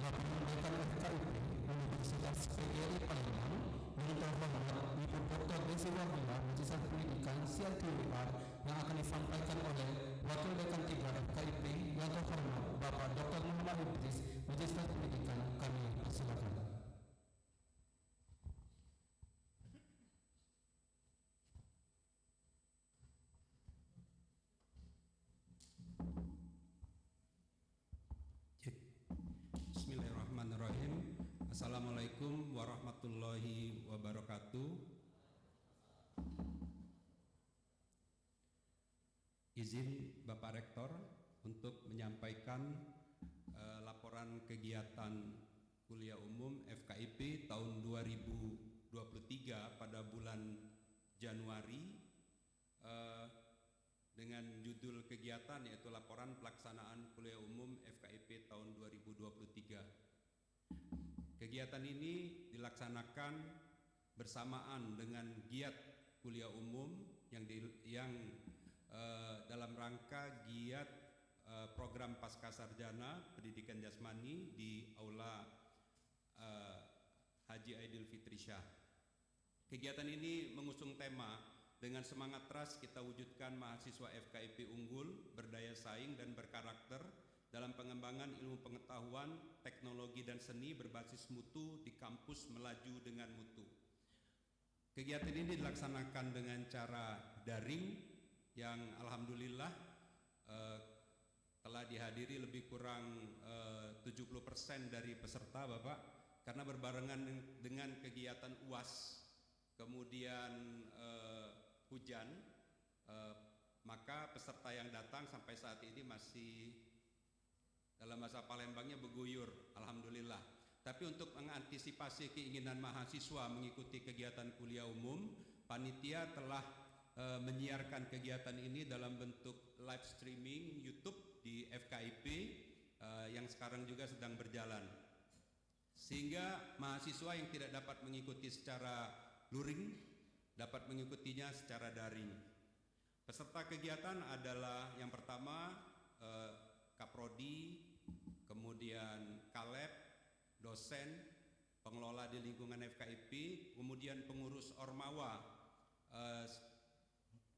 Laporan FKIP Universitas PGRI Palembang yang terhormat Ibu Dr. Desi Wahila, Majelis Pendidikan CRQR, yang akan disampaikan oleh Wakil Dekan 3 FKIP yang terhormat Bapak Dr. Muhammad Idris, Majelis Pendidikan. Kami persilakan. Bismillahirrahmanirrahim. Assalamualaikum warahmatullahi wabarakatuh. Izin Bapak Rektor untuk menyampaikan laporan kegiatan kuliah umum FKIP tahun 2023 pada bulan Januari dengan judul kegiatan yaitu laporan pelaksanaan kuliah umum FKIP tahun 2023. Kegiatan ini dilaksanakan bersamaan dengan giat kuliah umum yang dalam rangka giat program Pascasarjana Pendidikan Jasmani di Aula Haji Aidil Fitri Syah. Kegiatan ini mengusung tema dengan semangat keras kita wujudkan mahasiswa FKIP unggul, berdaya saing dan berkarakter dalam pengembangan ilmu pengetahuan, teknologi dan seni berbasis mutu di kampus melaju dengan mutu. Kegiatan ini dilaksanakan dengan cara daring yang alhamdulillah telah dihadiri lebih kurang 70% dari peserta Bapak, karena berbarengan dengan kegiatan UAS kemudian hujan, maka peserta yang datang sampai saat ini masih dalam bahasa Palembangnya beguyur, alhamdulillah. Tapi untuk mengantisipasi keinginan mahasiswa mengikuti kegiatan kuliah umum, panitia telah menyiarkan kegiatan ini dalam bentuk live streaming YouTube di FKIP yang sekarang juga sedang berjalan, sehingga mahasiswa yang tidak dapat mengikuti secara luring dapat mengikutinya secara daring. Peserta kegiatan adalah yang pertama Kaprodi, kemudian Kaleb, dosen, pengelola di lingkungan FKIP, kemudian pengurus Ormawa,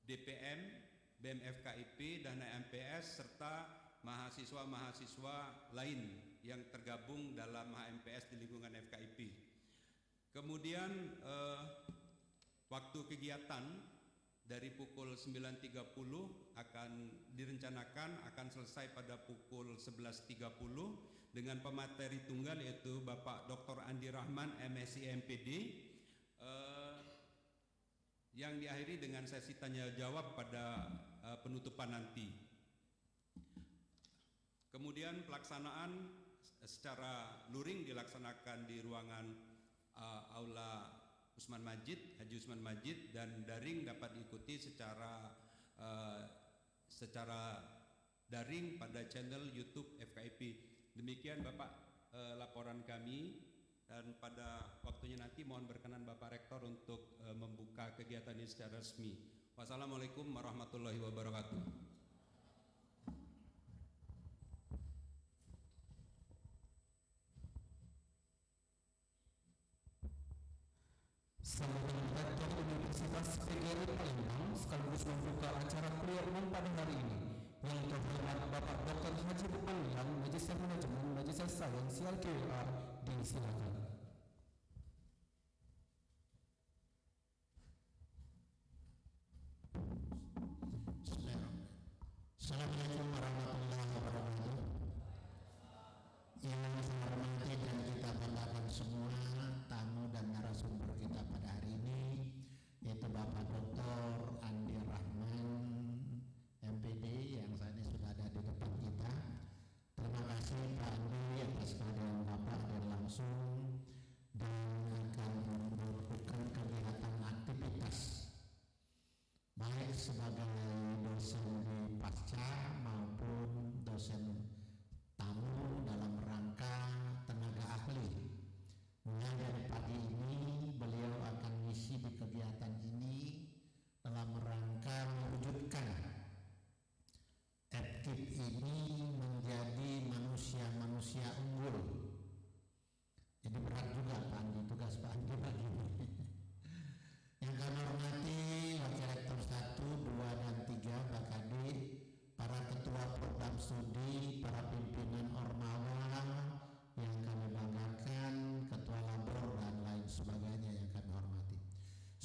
DPM, BEM FKIP, dan HMPS, serta mahasiswa-mahasiswa lain yang tergabung dalam HMPS di lingkungan FKIP. Kemudian waktu kegiatan dari pukul 9.30 akan direncanakan akan selesai pada pukul 11.30 dengan pemateri tunggal yaitu Bapak Dr. Andi Rahman MSc MPD yang diakhiri dengan sesi tanya jawab pada penutupan nanti. Kemudian pelaksanaan secara luring dilaksanakan di ruangan Aula Usman Majid, Haji Usman Majid, dan daring dapat diikuti secara daring pada channel YouTube FKIP. Demikian Bapak laporan kami, dan pada waktunya nanti mohon berkenan Bapak Rektor untuk membuka kegiatan ini secara resmi. Wassalamualaikum warahmatullahi wabarakatuh. Sambutan Rektor Universitas PGRI Palembang sekaligus membuka acara kuliah umum pada hari ini yang terhormat Bapak Dr. Haji Bukanlian, Majelis Manajemen Majelis Sains CRQR, disilakan. Assalamualaikum warahmatullahi wabarakatuh. Yang saya hormati dan kita banggakan semua tamu dan narasumber kita pada hari ini, yaitu Bapak Dr. Andi Rahman MPD yang saat ini sudah ada di depan kita. Terima kasih Pak Andi atas kehadiran Bapak dan langsung dan akan melakukan kegiatan aktivitas baik sebagai dosen di pasca maupun dosen tamu dalam rangka tenaga ahli. Mulai dari pagi ini beliau akan mengisi di kegiatan ini dalam rangka mewujudkan FKIP ini menjadi manusia-manusia unggul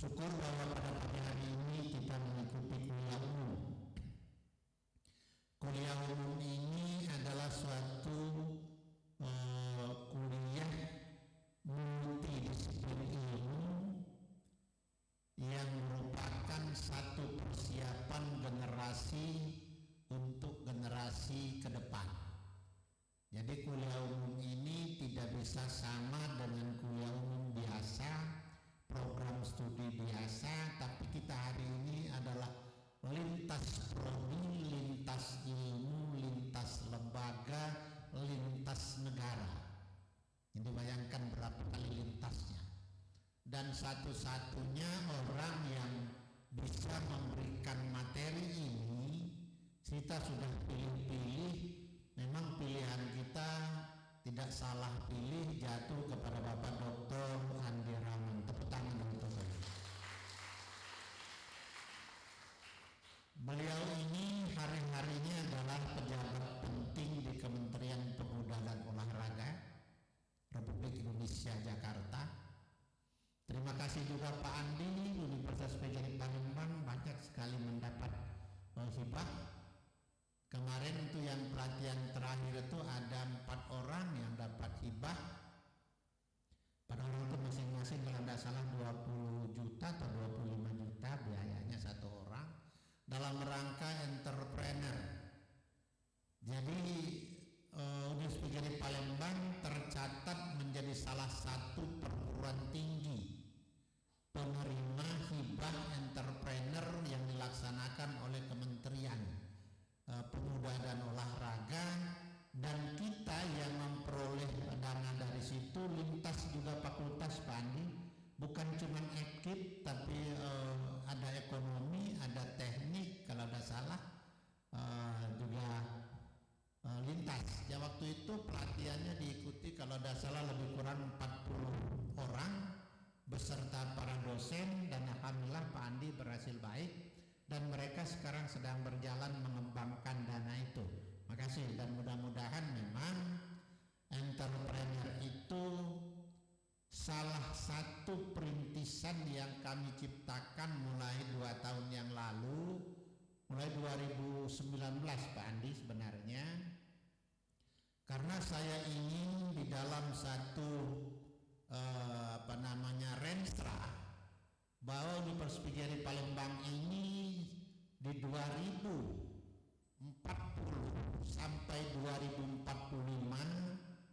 Syukur bahwa pada pagi hari ini kita mengikuti kuliah umum. Kuliah umum ini adalah suatu kuliah multidisiplin ilmu yang merupakan satu persiapan generasi untuk generasi ke depan. Jadi kuliah umum ini tidak bisa sama dengan kuliah umum biasa, program studi biasa, tapi kita hari ini adalah lintas prodi, lintas ilmu, lintas lembaga, lintas negara. Jadi bayangkan berapa kali lintasnya. Dan satu-satunya orang yang bisa memberikan materi ini, kita sudah pilih-pilih. Memang pilihan kita tidak salah pilih, jatuh kepada Bapak Dr. Andi Rahman. Tepuk tangan untuk beliau. Beliau ini hari-harinya adalah pejabat penting di Kementerian Pemuda dan Olahraga Republik Indonesia Jakarta. Terima kasih juga Pak Andi, Universitas PGRI Palembang banyak sekali mendapat hibah. Kemarin itu yang pelatihan terakhir itu ada 4 orang yang dapat hibah. 4 orang itu masing-masing kalau tidak salah 20 juta atau 25 juta biayanya satu orang dalam rangka entrepreneur. Jadi Universitas PGRI Palembang tercatat menjadi salah satu perguruan tinggi penerima hibah entrepreneur yang dilaksanakan oleh Kementerian Pemuda dan Olahraga, dan kita yang memperoleh dana dari situ lintas juga fakultas Pak Andi, bukan cuma ekip tapi ada ekonomi, ada teknik kalau tidak salah, juga lintas. Ya waktu itu pelatihannya diikuti kalau tidak salah lebih kurang 40 orang beserta para dosen, dan alhamdulillah Pak Andi berhasil baik. Dan mereka sekarang sedang berjalan mengembangkan dana itu. Makasih, dan mudah-mudahan memang entrepreneur itu salah satu perintisan yang kami ciptakan mulai 2 tahun yang lalu, mulai 2019 Pak Andi sebenarnya. Karena saya ingin di dalam satu renstra bahwa Universitas PGRI Palembang ini di 2040 sampai 2045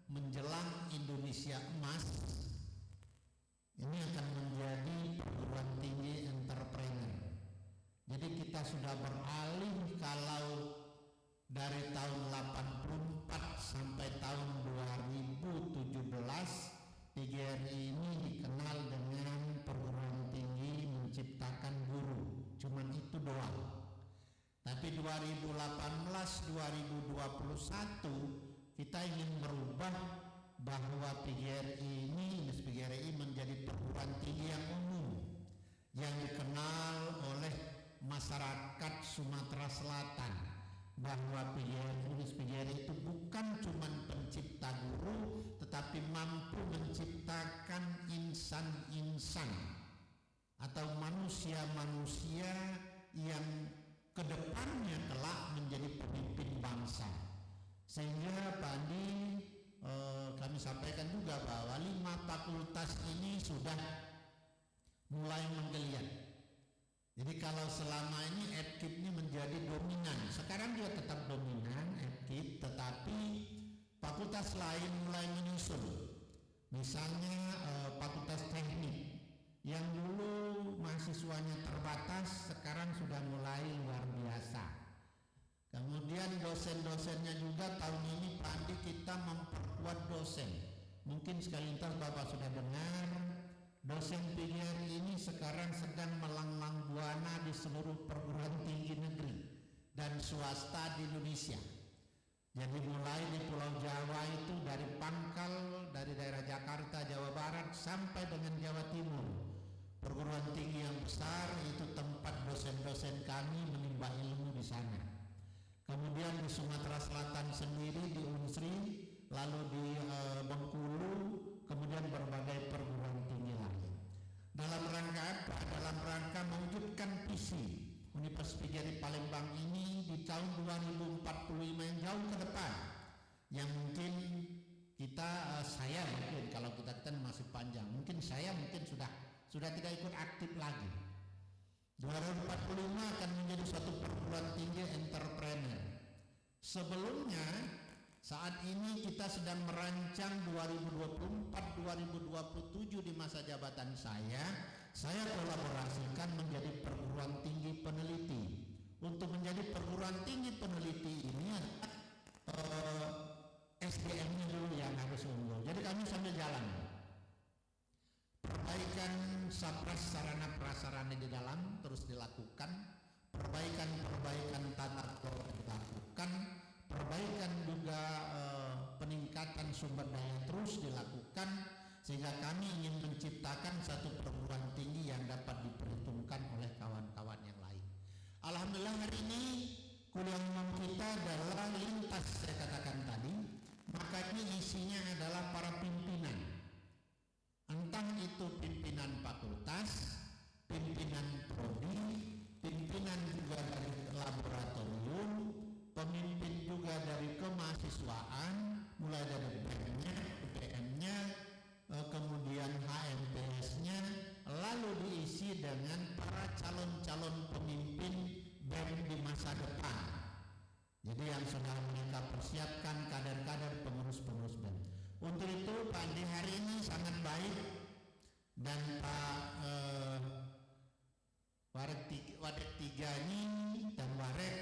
menjelang Indonesia Emas ini akan menjadi perguruan tinggi entrepreneur. Jadi kita sudah beralih kalau dari tahun 84 sampai tahun 2017 PGRI ini dikenal dengan perguruan tinggi menciptakan guru, cuman itu doang. Tapi 2018-2021 kita ingin merubah bahwa PGRI ini, PGRI menjadi perguruan tinggi yang umum, yang dikenal oleh masyarakat Sumatera Selatan, bahwa PGRI itu bukan cuma pencipta guru, tetapi mampu menciptakan insan-insan atau manusia-manusia yang kedepannya kelak menjadi pemimpin bangsa. Sehingga Pak Andi kami sampaikan juga bahwa 5 fakultas ini sudah mulai menggeliat. Jadi kalau selama ini EdKip ini menjadi dominan, sekarang dia tetap dominan EdKip, tetapi fakultas lain mulai menyusul. Misalnya fakultas teknik yang dulu mahasiswanya terbatas, sekarang sudah mulai luar biasa. Kemudian dosen-dosennya juga tahun ini Pak Andi kita memperkuat dosen. Mungkin sekelintas Bapak sudah dengar, dosen PGRI ini sekarang sedang melanglang buana di seluruh perguruan tinggi negeri dan swasta di Indonesia. Jadi mulai di Pulau Jawa itu dari Pangkal, dari daerah Jakarta, Jawa Barat sampai dengan Jawa Timur. Perguruan tinggi yang besar itu tempat dosen-dosen kami menimba ilmu di sana. Kemudian di Sumatera Selatan sendiri di Unsri, lalu di Bengkulu, kemudian berbagai perguruan tinggi lain. Dalam rangka apa? Dalam sudah tidak ikut aktif lagi. 2045 akan menjadi suatu perguruan tinggi entrepreneur. Sebelumnya, saat ini kita sedang merancang 2024-2027 di masa jabatan saya kolaborasikan menjadi perguruan tinggi peneliti. Untuk menjadi perguruan tinggi peneliti ini SDM-nya dulu yang harus unggul. Jadi kami sambil jalan. Perbaikan sarana prasarana di dalam terus dilakukan, perbaikan tata kelola dilakukan, perbaikan juga peningkatan sumber daya terus dilakukan, sehingga kami ingin menciptakan satu perguruan tinggi yang dapat diperhitungkan oleh kawan-kawan yang lain. Alhamdulillah hari ini kuliah umum kita adalah lintas, saya katakan tadi, makanya isinya adalah para pimpinan. Entah itu pimpinan fakultas, pimpinan prodi, pimpinan juga dari laboratorium, pemimpin juga dari kemahasiswaan, mulai dari BM-nya, kemudian HMPS-nya, lalu diisi dengan para calon-calon pemimpin BEM di masa depan. Jadi yang sudah mereka persiapkan kader-kader pengurus-pengurus BEM. Untuk itu Pak Andi hari ini sangat baik dan Pak Wadek 3 ini dan Warek,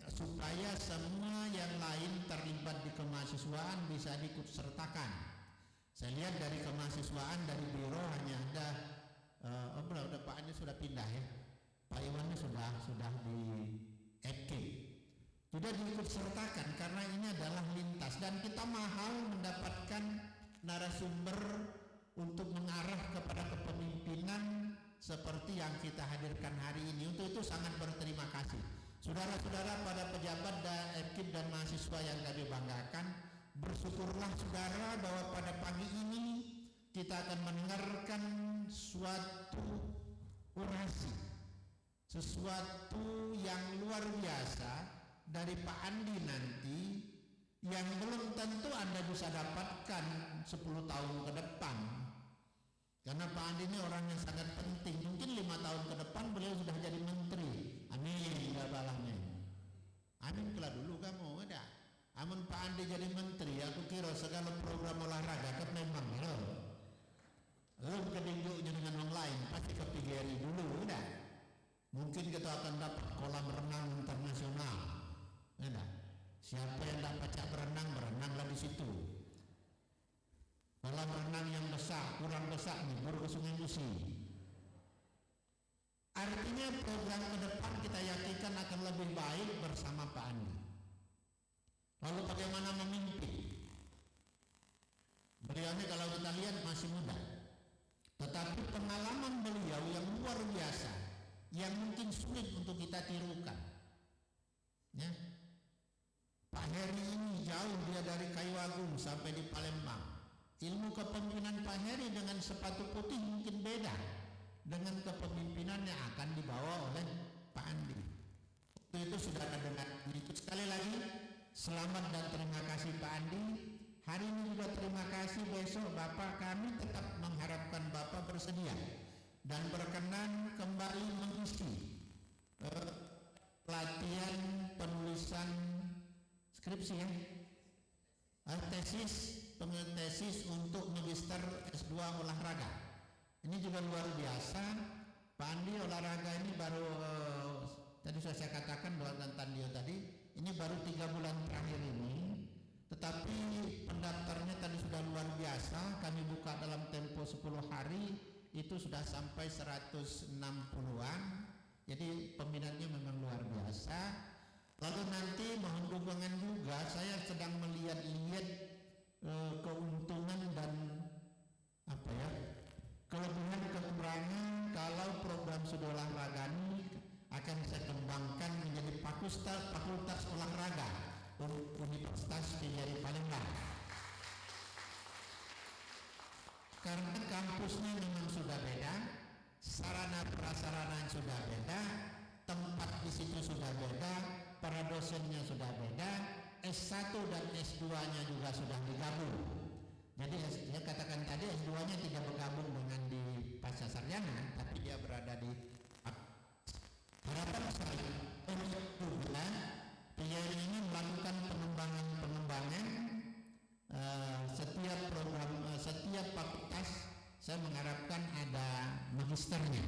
supaya semua yang lain terlibat di kemahasiswaan bisa diikut sertakan. Saya lihat dari kemahasiswaan dari biro hanya ada udah Pak Andi sudah pindah ya, Pak Iwannya sudah di FK. Sudah diikut sertakan karena ini adalah lintas dan kita mahal mendapatkan narasumber untuk mengarah kepada kepemimpinan seperti yang kita hadirkan hari ini. Untuk itu sangat berterima kasih. Saudara-saudara pada pejabat dan ekip dan mahasiswa yang kami banggakan, bersyukurlah saudara bahwa pada pagi ini kita akan mendengarkan suatu orasi, sesuatu yang luar biasa dari Pak Andi nanti yang belum tentu Anda bisa dapatkan 10 tahun ke depan, karena Pak Andi ini orang yang sangat penting. Mungkin 5 tahun ke depan beliau sudah jadi menteri. Amin ya balangnya. Amin kela dulu kamu ada. Amun Pak Andi jadi menteri, aku kira segala program olahraga kan memang lo kedingguknya dengan orang lain pasti ke PGRI dulu udah. Mungkin kita akan dapat kolam renang internasional. Nah, siapa yang dapat cak berenanglah di situ. Kolam renang yang besar, kurang besar nih, baru ke Sungai Musi. Artinya program ke depan kita yakinkan akan lebih baik bersama Pak Andi. Lalu bagaimana memimpin? Beliau ini kalau kita lihat masih muda, tetapi pengalaman beliau yang luar biasa, yang mungkin sulit untuk kita tirukan. Ya. Pak Heri ini jauh dia dari Kayu Agung sampai di Palembang. Ilmu kepemimpinan Pak Heri dengan sepatu putih mungkin beda dengan kepemimpinan yang akan dibawa oleh Pak Andi. Itu sudah ada dengan itu. Sekali lagi selamat dan terima kasih Pak Andi. Hari ini juga terima kasih. Besok Bapak, kami tetap mengharapkan Bapak bersedia dan berkenan kembali mengisi pelatihan penulisan skripsi ya, tesis untuk magister S2 olahraga. Ini juga luar biasa. Pak Andi olahraga ini baru tadi saya katakan dengan Tandio tadi, ini baru 3 bulan terakhir ini, tetapi pendaftarnya tadi sudah luar biasa. Kami buka dalam tempo 10 hari itu sudah sampai 160-an. Jadi peminatnya memang luar biasa. Lalu nanti mohon dukungan juga, saya sedang melihat-lihat keuntungan dan kelebihan kekurangan kalau program studi olahraga ini akan saya kembangkan menjadi fakultas olahraga Universitas PGRI Palembang. Karena kampusnya memang sudah beda, sarana prasarana sudah beda, tempat di situ sudah beda, para dosennya sudah beda, S1 dan S2-nya juga sudah digabung. Jadi saya katakan tadi S2-nya tidak bergabung dengan di pasca sarjana, mengharapkan ada magisternya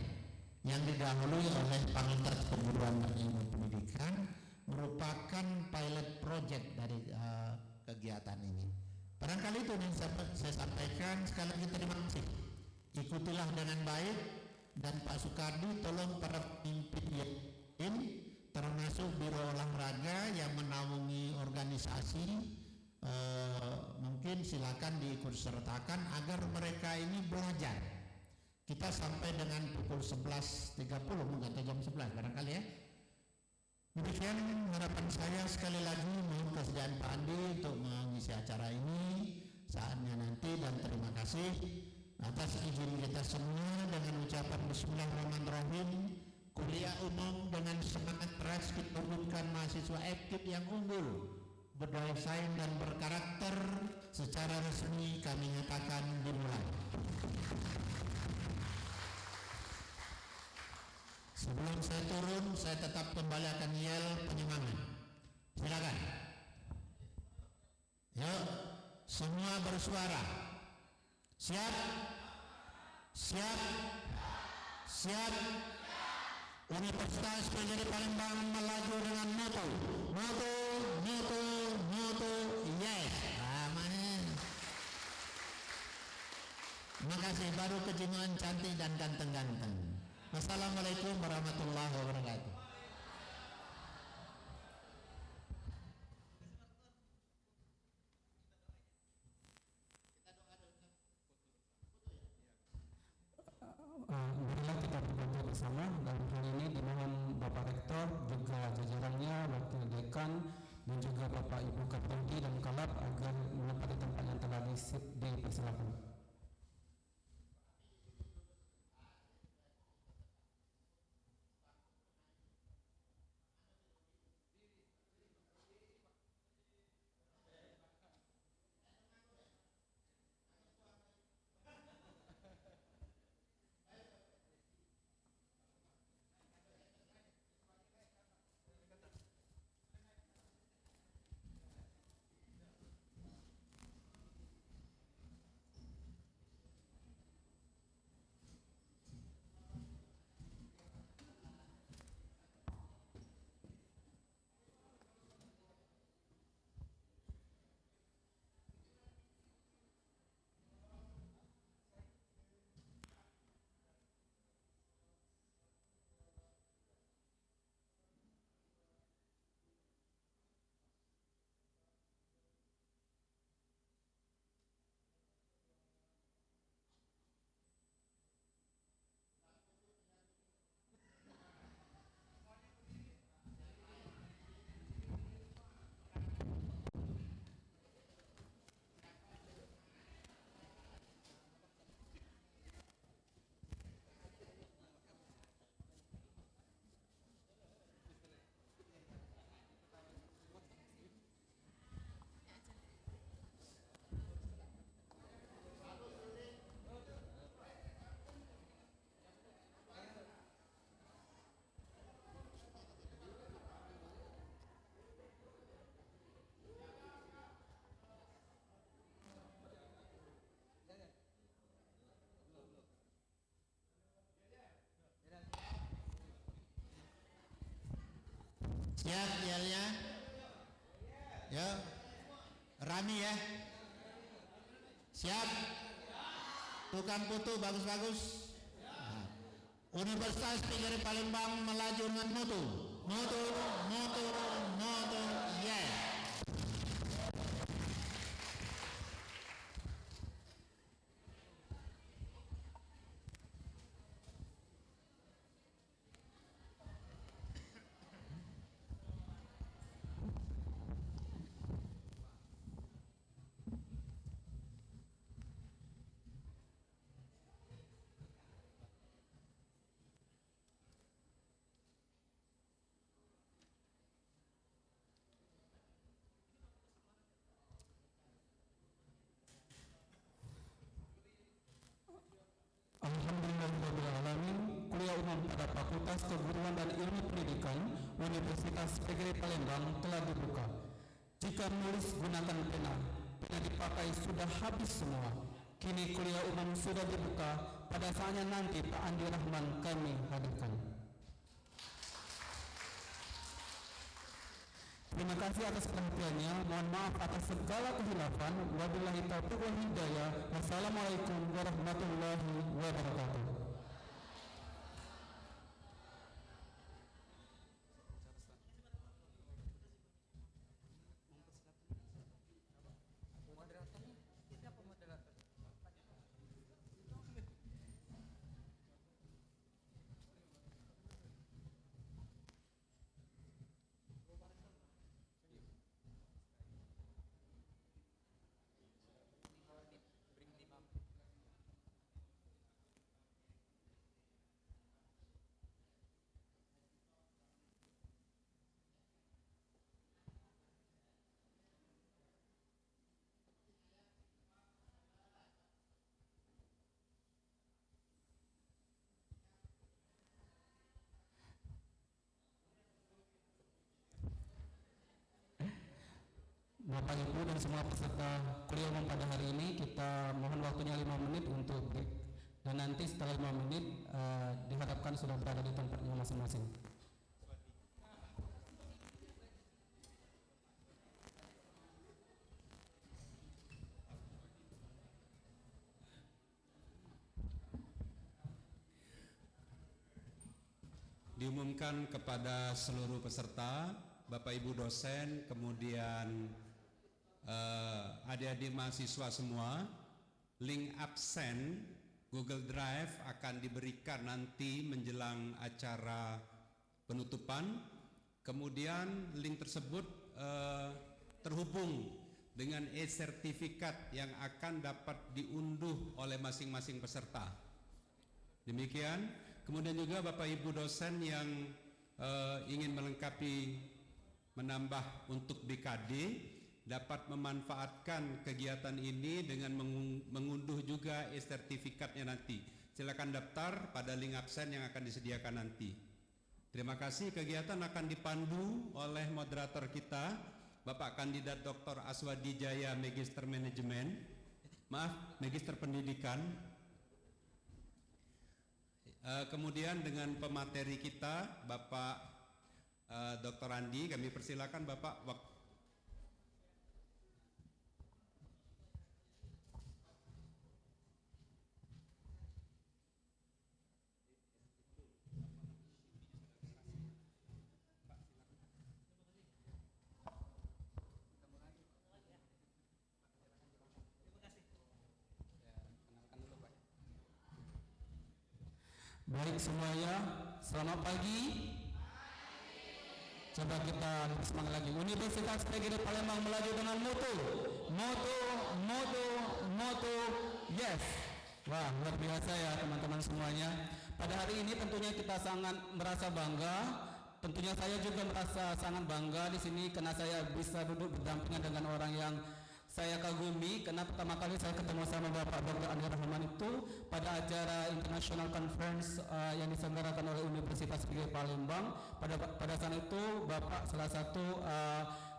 yang didahului oleh Fakultas Keguruan dan Ilmu Pendidikan, merupakan pilot project dari kegiatan ini. Barangkali itu yang saya sampaikan. Sekali lagi terima kasih. Ikutilah dengan baik, dan Pak Soekardi tolong para pemimpin ini, termasuk Biro Olahraga yang menaungi organisasi, mungkin silakan diikut sertakan agar mereka ini belajar. Kita sampai dengan pukul 11.30 mungkin atau jam 11 barangkali ya. Demikian harapan saya. Sekali lagi mohon kesediaan Pak Andi untuk mengisi acara ini saatnya nanti, dan terima kasih atas izin kita semua dengan ucapan Bismillahirrahmanirrahim. Kuliah umum dengan semangat keras kita umumkan mahasiswa aktif yang unggul, berdaya saing dan berkarakter. Secara resmi kami nyatakan dimulai. Sebelum saya turun, saya tetap kembali akan yel penyemangat. Silakan. Yuk, semua bersuara. Siap? Siap? Siap? Universitas Negeri Palembang melaju dengan moto, moto, moto, moto, yes. Aman. Terima kasih. Baru kejimuan cantik dan ganteng-ganteng. Wassalamualaikum warahmatullahi wabarakatuh. Marilah kita berdoa bersama. Dalam hal ini dimohon Bapak Rektor, juga jajarannya, Wakil Dekan, dan juga Bapak Ibu Kapolri dan Kalap agar menempati tempat yang telah dipersilakan. Siap yelnya? Ya, Rami ya. Siap? Tukang putu bagus-bagus. Nah. Universitas Negeri Palembang melaju dengan mutu, mutu, mutu, mutu, yes. Alhamdulillahirrahmanirrahim. Kuliah umum pada Fakultas Keguruan dan Ilmu Pendidikan Universitas Negeri Palembang telah dibuka. Jika menulis gunakan pena. Pena dipakai sudah habis semua. Kini kuliah umum sudah dibuka. pada saatnya nanti Pak Andi Rahman kami hadirkan. Terima kasih atas perhatiannya. Mohon maaf atas segala kehilafan. Wabillahi taufiq wal hidayah. Wassalamualaikum warahmatullahi wabarakatuh. Bapak Ibu dan semua peserta kuliah umum pada hari ini, kita mohon waktunya 5 menit untuk break, dan nanti setelah 5 menit diharapkan sudah berada di tempatnya masing-masing. Diumumkan kepada seluruh peserta, Bapak Ibu dosen, kemudian adik-adik mahasiswa semua, link absen Google Drive akan diberikan nanti menjelang acara penutupan. Kemudian link tersebut terhubung dengan e-sertifikat yang akan dapat diunduh oleh masing-masing peserta. Demikian. Kemudian juga Bapak Ibu dosen yang ingin melengkapi, menambah untuk BKD, dapat memanfaatkan kegiatan ini dengan mengunduh juga e-sertifikatnya nanti. Silakan daftar pada link absen yang akan disediakan nanti. Terima kasih. Kegiatan akan dipandu oleh moderator kita, Bapak Kandidat Dr. Aswadi Jaya, Magister Manajemen, Magister Pendidikan. Kemudian dengan pemateri kita, Bapak Dr. Andi, kami persilakan Bapak. Baik semuanya, selamat pagi. Coba kita lebih semangat lagi. Universitas PGRI Palembang melaju dengan moto, yes. Wah, luar biasa ya teman-teman semuanya. Pada hari ini tentunya kita sangat merasa bangga. Tentunya saya juga merasa sangat bangga di sini karena saya bisa duduk berdampingan dengan orang yang saya kagumi, karena pertama kali saya ketemu sama Bapak Dr. Andi Rahman itu pada acara International Conference yang diselenggarakan oleh Universitas PGRI Palembang. Pada saat itu Bapak salah satu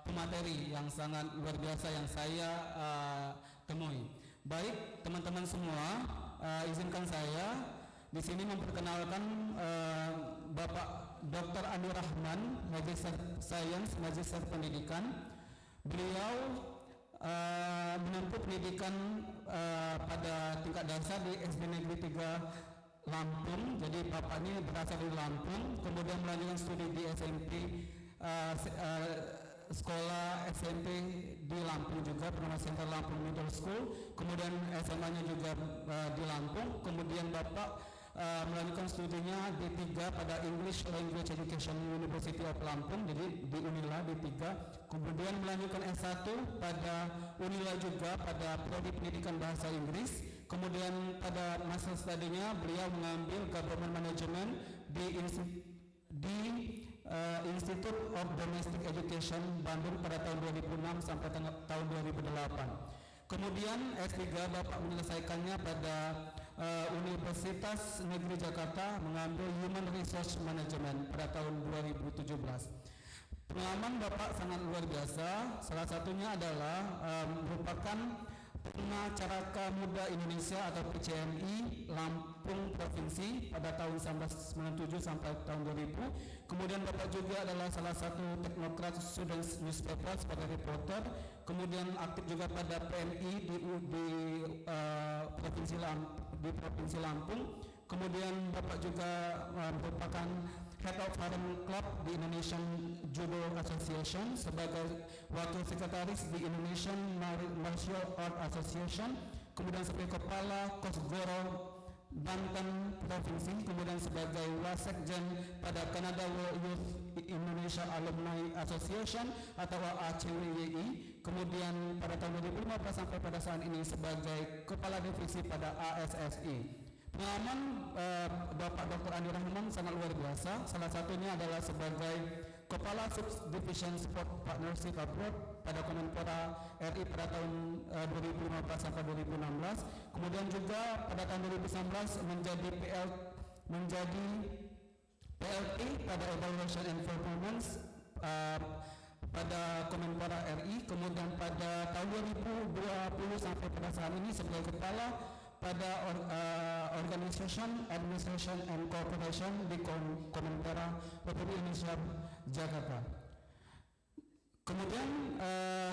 pemateri yang sangat luar biasa yang saya temui. Baik teman-teman semua, izinkan saya di sini memperkenalkan Bapak Dr. Andi Rahman, Magister Sains, Magister Pendidikan. Beliau menempuh pendidikan pada tingkat dasar di SD Negeri 3 Lampung. Jadi Bapak ini berasal dari Lampung, kemudian melanjutkan studi di SMP, sekolah SMP di Lampung juga, bernama Center Lampung Middle School. Kemudian SMA-nya juga di Lampung. Kemudian Bapak melanjutkan studinya D3 pada English Language Education University of Lampung, jadi di Unila D3. Kemudian melanjutkan S1 pada Unila juga pada prodi pendidikan bahasa Inggris. Kemudian pada masa studinya beliau mengambil Government Management di Institute of Domestic Education Bandung pada tahun 2006 sampai tahun 2008. Kemudian S3 Bapak menyelesaikannya pada Universitas Negeri Jakarta, mengambil Human Resource Management pada tahun 2017. Pengalaman Bapak sangat luar biasa. Salah satunya adalah merupakan Pernah Caraka Muda Indonesia atau PCMI Lampung Provinsi pada tahun 1997 sampai tahun 2000. Kemudian Bapak juga adalah salah satu teknokrat Students Newspaper sebagai reporter. Kemudian aktif juga pada PMI di Provinsi Lampung. Kemudian Bapak juga merupakan Head of Harem Club di Indonesian Judo Association, sebagai Wakil Sekretaris di Indonesian Martial Art Association, kemudian sebagai Kepala Kosgoro Banten Provinsi, kemudian sebagai Wasekjen pada Canada World Youth Indonesia Alumni Association atau ACWYI, kemudian pada tahun 2015 sampai pada saat ini sebagai Kepala Divisi pada ASSI. Pengalaman Bapak Dr. Andi Rahman sangat luar biasa. Salah satunya adalah sebagai Kepala Subdivision Sport Partnership Abroad pada Kemenpora RI pada tahun 2015 sampai 2016. Kemudian juga pada tahun 2019 menjadi PLT pada Evaluation and Performance pada Kemenpora RI. Kemudian pada tahun 2020 sampai pada saat ini sebagai Kepala pada Organization, Administration and Cooperation di Kemenpora Republik Indonesia Jakarta. Kemudian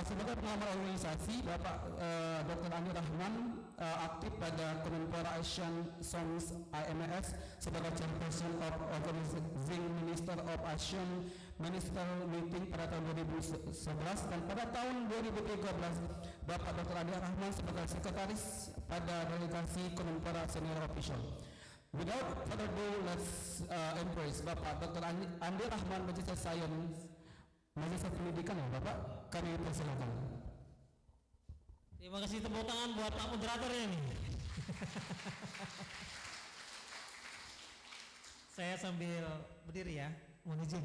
sebagai pengamat organisasi, Bapak Dr. Andi Rahman aktif pada Kemenpora Asian Songs IMS sebagai Chairperson of Organizing Minister of Asian Minister Meeting pada tahun 2011, dan pada tahun 2013 Bapak Dr. Andi Rahman sebagai Sekretaris pada Delegasi Kemenpora Senior Official. Without further ado, let's embrace Bapak Dr. Andi Rahman, Magister Science, Magister Pendidikan ya Bapak, kami persilakan. Terima kasih, tepuk tangan buat Pak moderatornya nih. Saya sambil berdiri ya, mohon izin.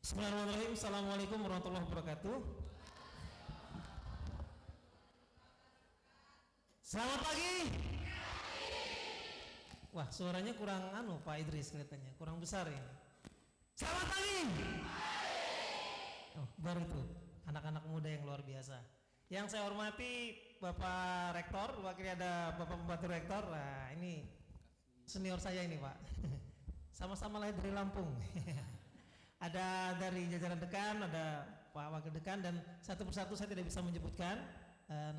Bismillahirrahmanirrahim. Assalamualaikum warahmatullahi wabarakatuh. Selamat pagi. Wah, suaranya kurang Pak Idris kelihatannya, kurang besar ya. Selamat pagi. Oh, baru itu anak-anak muda yang luar biasa. Yang saya hormati Bapak Rektor, wakilnya ada Bapak Pembantu Rektor. Nah, ini senior saya ini Pak. Sama-sama lahir dari Lampung. Ada dari jajaran dekan, ada Pak Wakil Dekan, dan satu persatu saya tidak bisa menyebutkan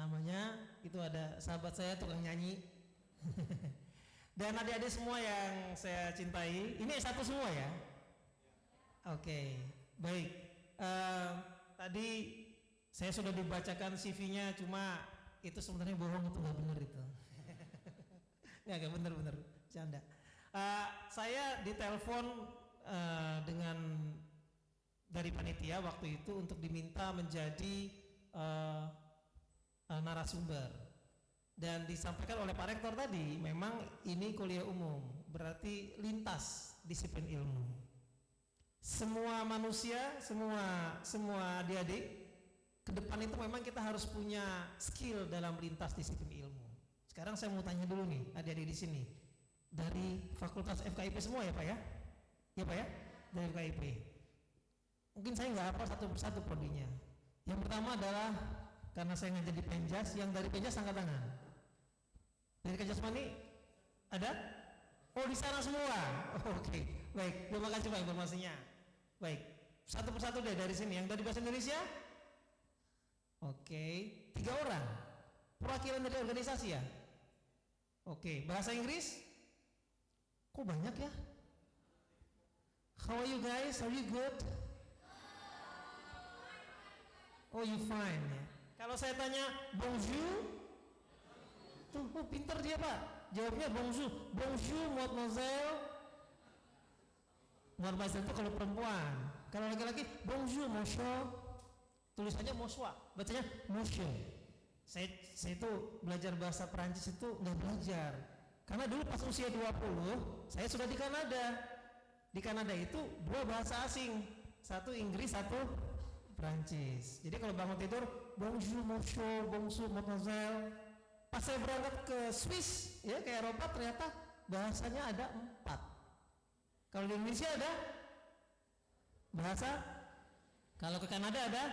namanya. Itu ada sahabat saya tukang nyanyi. Dan adik-adik semua yang saya cintai. Ini S1 semua ya? Oke, baik. Tadi saya sudah dibacakan CV-nya, cuma itu sebenarnya bohong, itu nggak benar itu. Nggak benar, canda. Saya ditelepon dengan dari panitia waktu itu untuk diminta menjadi narasumber, dan disampaikan oleh Pak Rektor tadi, memang ini kuliah umum, berarti lintas disiplin ilmu. Semua manusia, semua adik-adik ke depan itu memang kita harus punya skill dalam lintas disiplin ilmu. Sekarang saya mau tanya dulu nih adik-adik di sini, dari Fakultas FKIP semua ya Pak ya? Ya Pak ya, dari FKIP. Mungkin saya nggak hafal satu persatu prodinya. Yang pertama adalah, karena saya nggak jadi Penjas, yang dari Penjas angkat tangan. Dari Kajasmani ada? Oh, di sana semua. Oke, baik. Terima kasih Pak informasinya. Baik, satu persatu deh dari sini. Yang dari bahasa Indonesia? Oke, 3 orang. Perwakilan dari organisasi ya? Oke, bahasa Inggris? Kok banyak ya? How are you guys? Are you good? Oh, you fine ya. Kalau saya tanya bonjour, tuh, pinter dia Pak. Jawabnya bonjour. Bonjour, mademoiselle. Mademoiselle itu kalau perempuan. Kalau laki-laki, bonjour, monsieur. Tulisannya monsieur, bacanya monsieur. Saya itu belajar bahasa Perancis itu nggak belajar. Karena dulu pas usia 20, saya sudah di Kanada. Di Kanada itu 2 bahasa asing, satu Inggris, satu Perancis. Jadi kalau bangun tidur, bonjour monsieur, bonjour mademoiselle. Pas saya berangkat ke Swiss, ya ke Eropa, ternyata bahasanya ada 4. Kalau di Indonesia ada bahasa. Kalau ke Kanada ada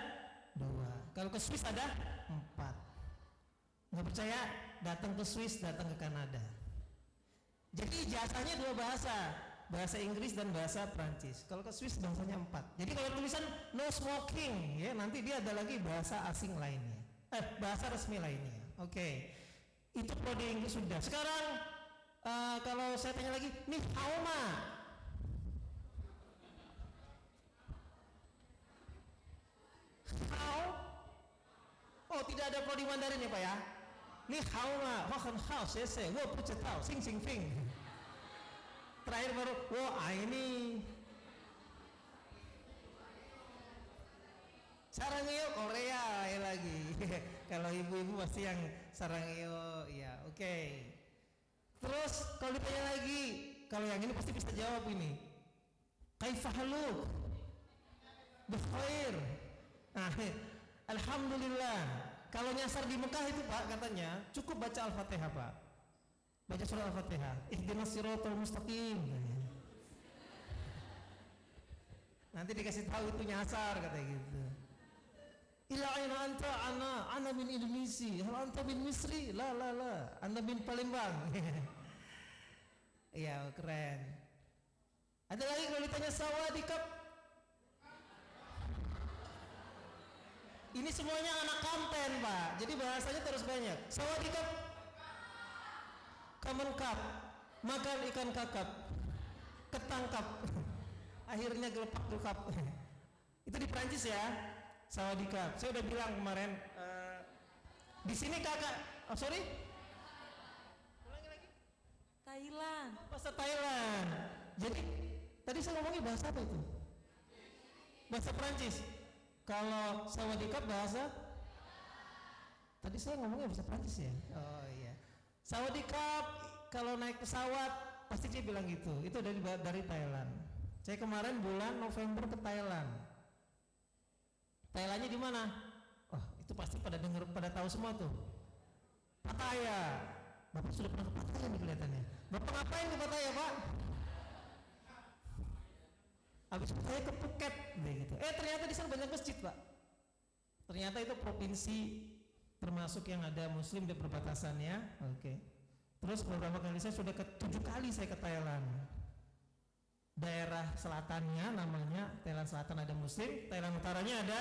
2, kalau ke Swiss ada 4. Nggak percaya? Datang ke Swiss, datang ke Kanada. Jadi ijazahnya 2 bahasa, bahasa Inggris dan bahasa Prancis. Kalau ke Swiss bahasanya 4. Jadi kalau tulisan no smoking, ya nanti dia ada lagi bahasa asing lainnya, bahasa resmi lainnya. Oke. Itu prodi Inggris sudah. Sekarang kalau saya tanya lagi, nih how ma? How? Oh, tidak ada prodi Mandarin ya Pak ya? Nih how ma? Hokan how? Sese, wo pucetau, sing sing fing. Terakhir baru, wo ini. Sarangyo Korea ya lagi. Kalau ibu-ibu pasti yang sarangyo, ya oke. Terus kalau ditanya lagi, kalau yang ini pasti bisa jawab ini. Kaifahaluk? Bikhair. Nah, alhamdulillah. Kalau nyasar di Mekah itu Pak katanya cukup baca Al-Fatihah Pak. Baca surah Al-Fatihah. Ihdinas siratal mustaqim. Nanti dikasih tahu itu nyasar katanya gitu. Ila aina anta ana min Indonesia. Hal anta min Misri? La Anda min Palembang. Iya, keren. Ada lagi kalau ditanya sawadikap. Ini semuanya anak kampen Pak. Jadi bahasanya terus banyak. Sawadikap. Kamenkap. Makan ikan kakap. Ketangkap. Akhirnya gelepak-gelekap. Itu di Prancis ya. Sawadikap. Saya udah bilang kemarin di sini kakak. Oh sorry. Ulangi lagi. Thailand. Oh, bahasa Thailand. Jadi tadi saya ngomongin bahasa apa itu? Bahasa Prancis. Kalau sawadikap bahasa? Tadi saya ngomongnya bahasa Prancis ya. Oh iya. Sawadikap kalau naik pesawat pasti dia bilang gitu. Itu dari Thailand. Saya kemarin bulan November ke Thailand. Thailandnya di mana? Oh, itu pasti pada dengar, pada tahu semua tuh. Pattaya. Bapak sudah pernah ke Pattaya nih kelihatannya. Bapak ngapain di Pattaya, Pak? Habis Pattaya ke Phuket, gitu. Ternyata di sana banyak masjid, Pak. Ternyata itu provinsi termasuk yang ada Muslim di perbatasannya. Oke. Terus beberapa kali saya sudah 7 kali saya ke Thailand. Daerah selatannya namanya Thailand Selatan ada Muslim, Thailand Utaranya ada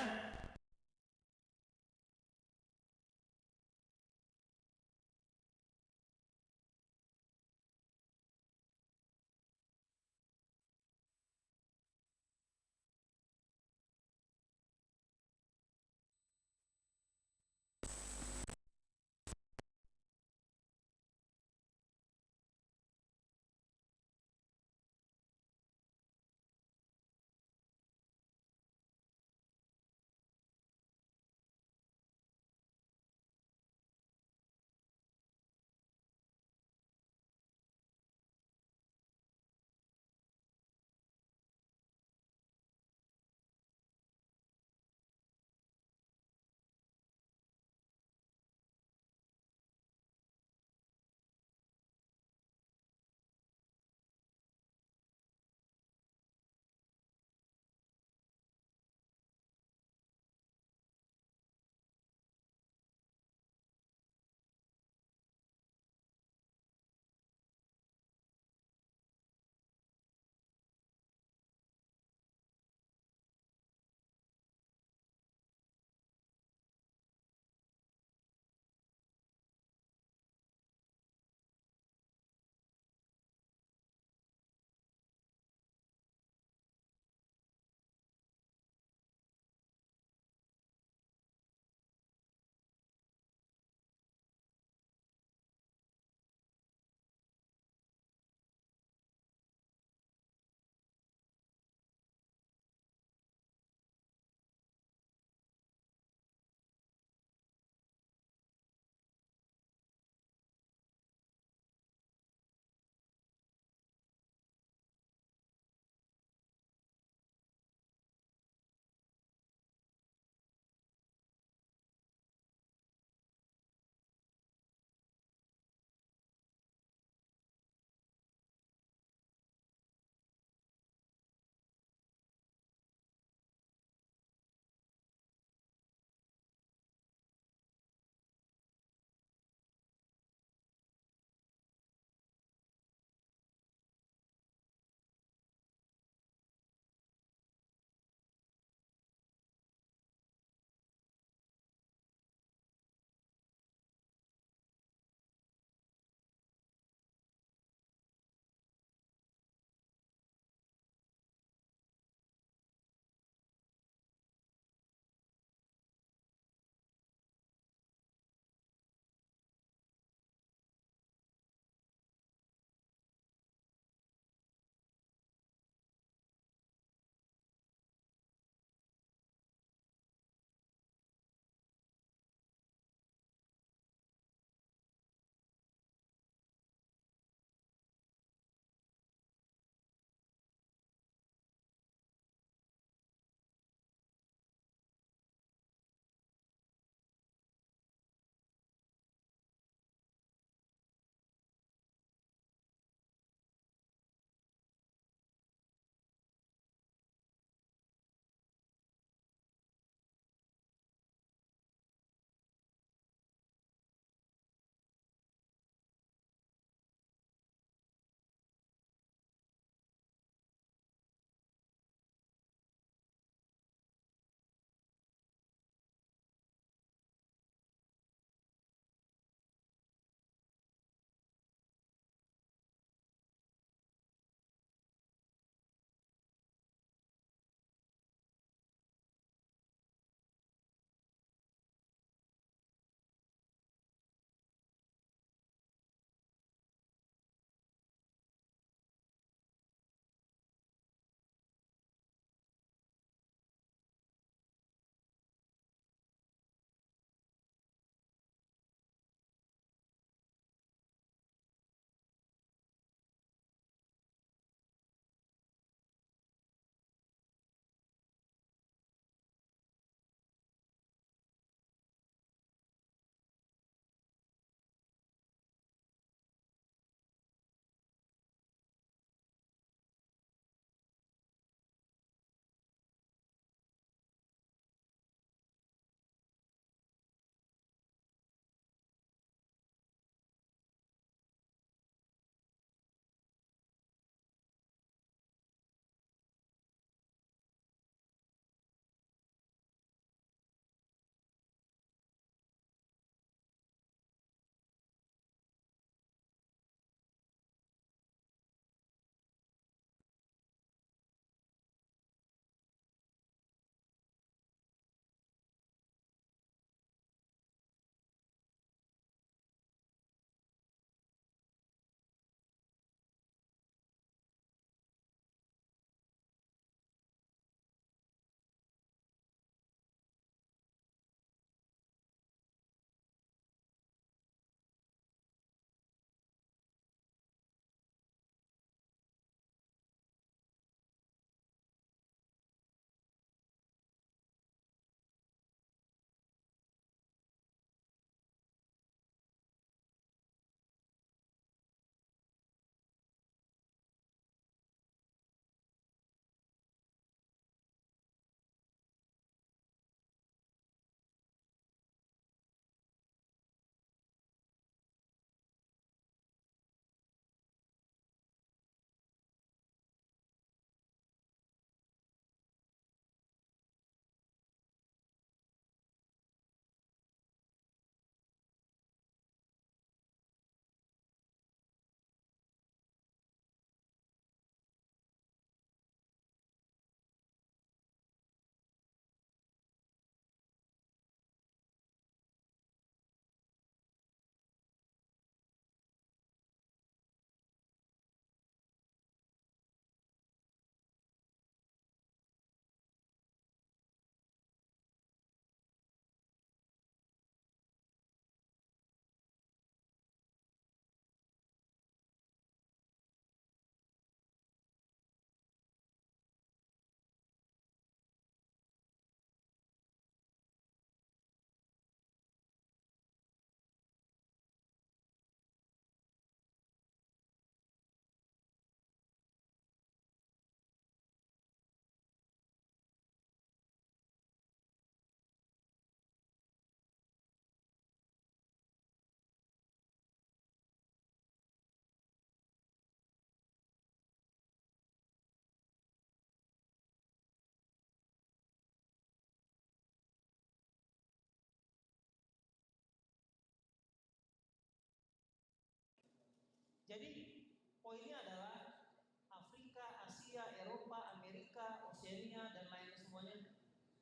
Jadi poinnya adalah Afrika, Asia, Eropa, Amerika, Oseania dan lain semuanya.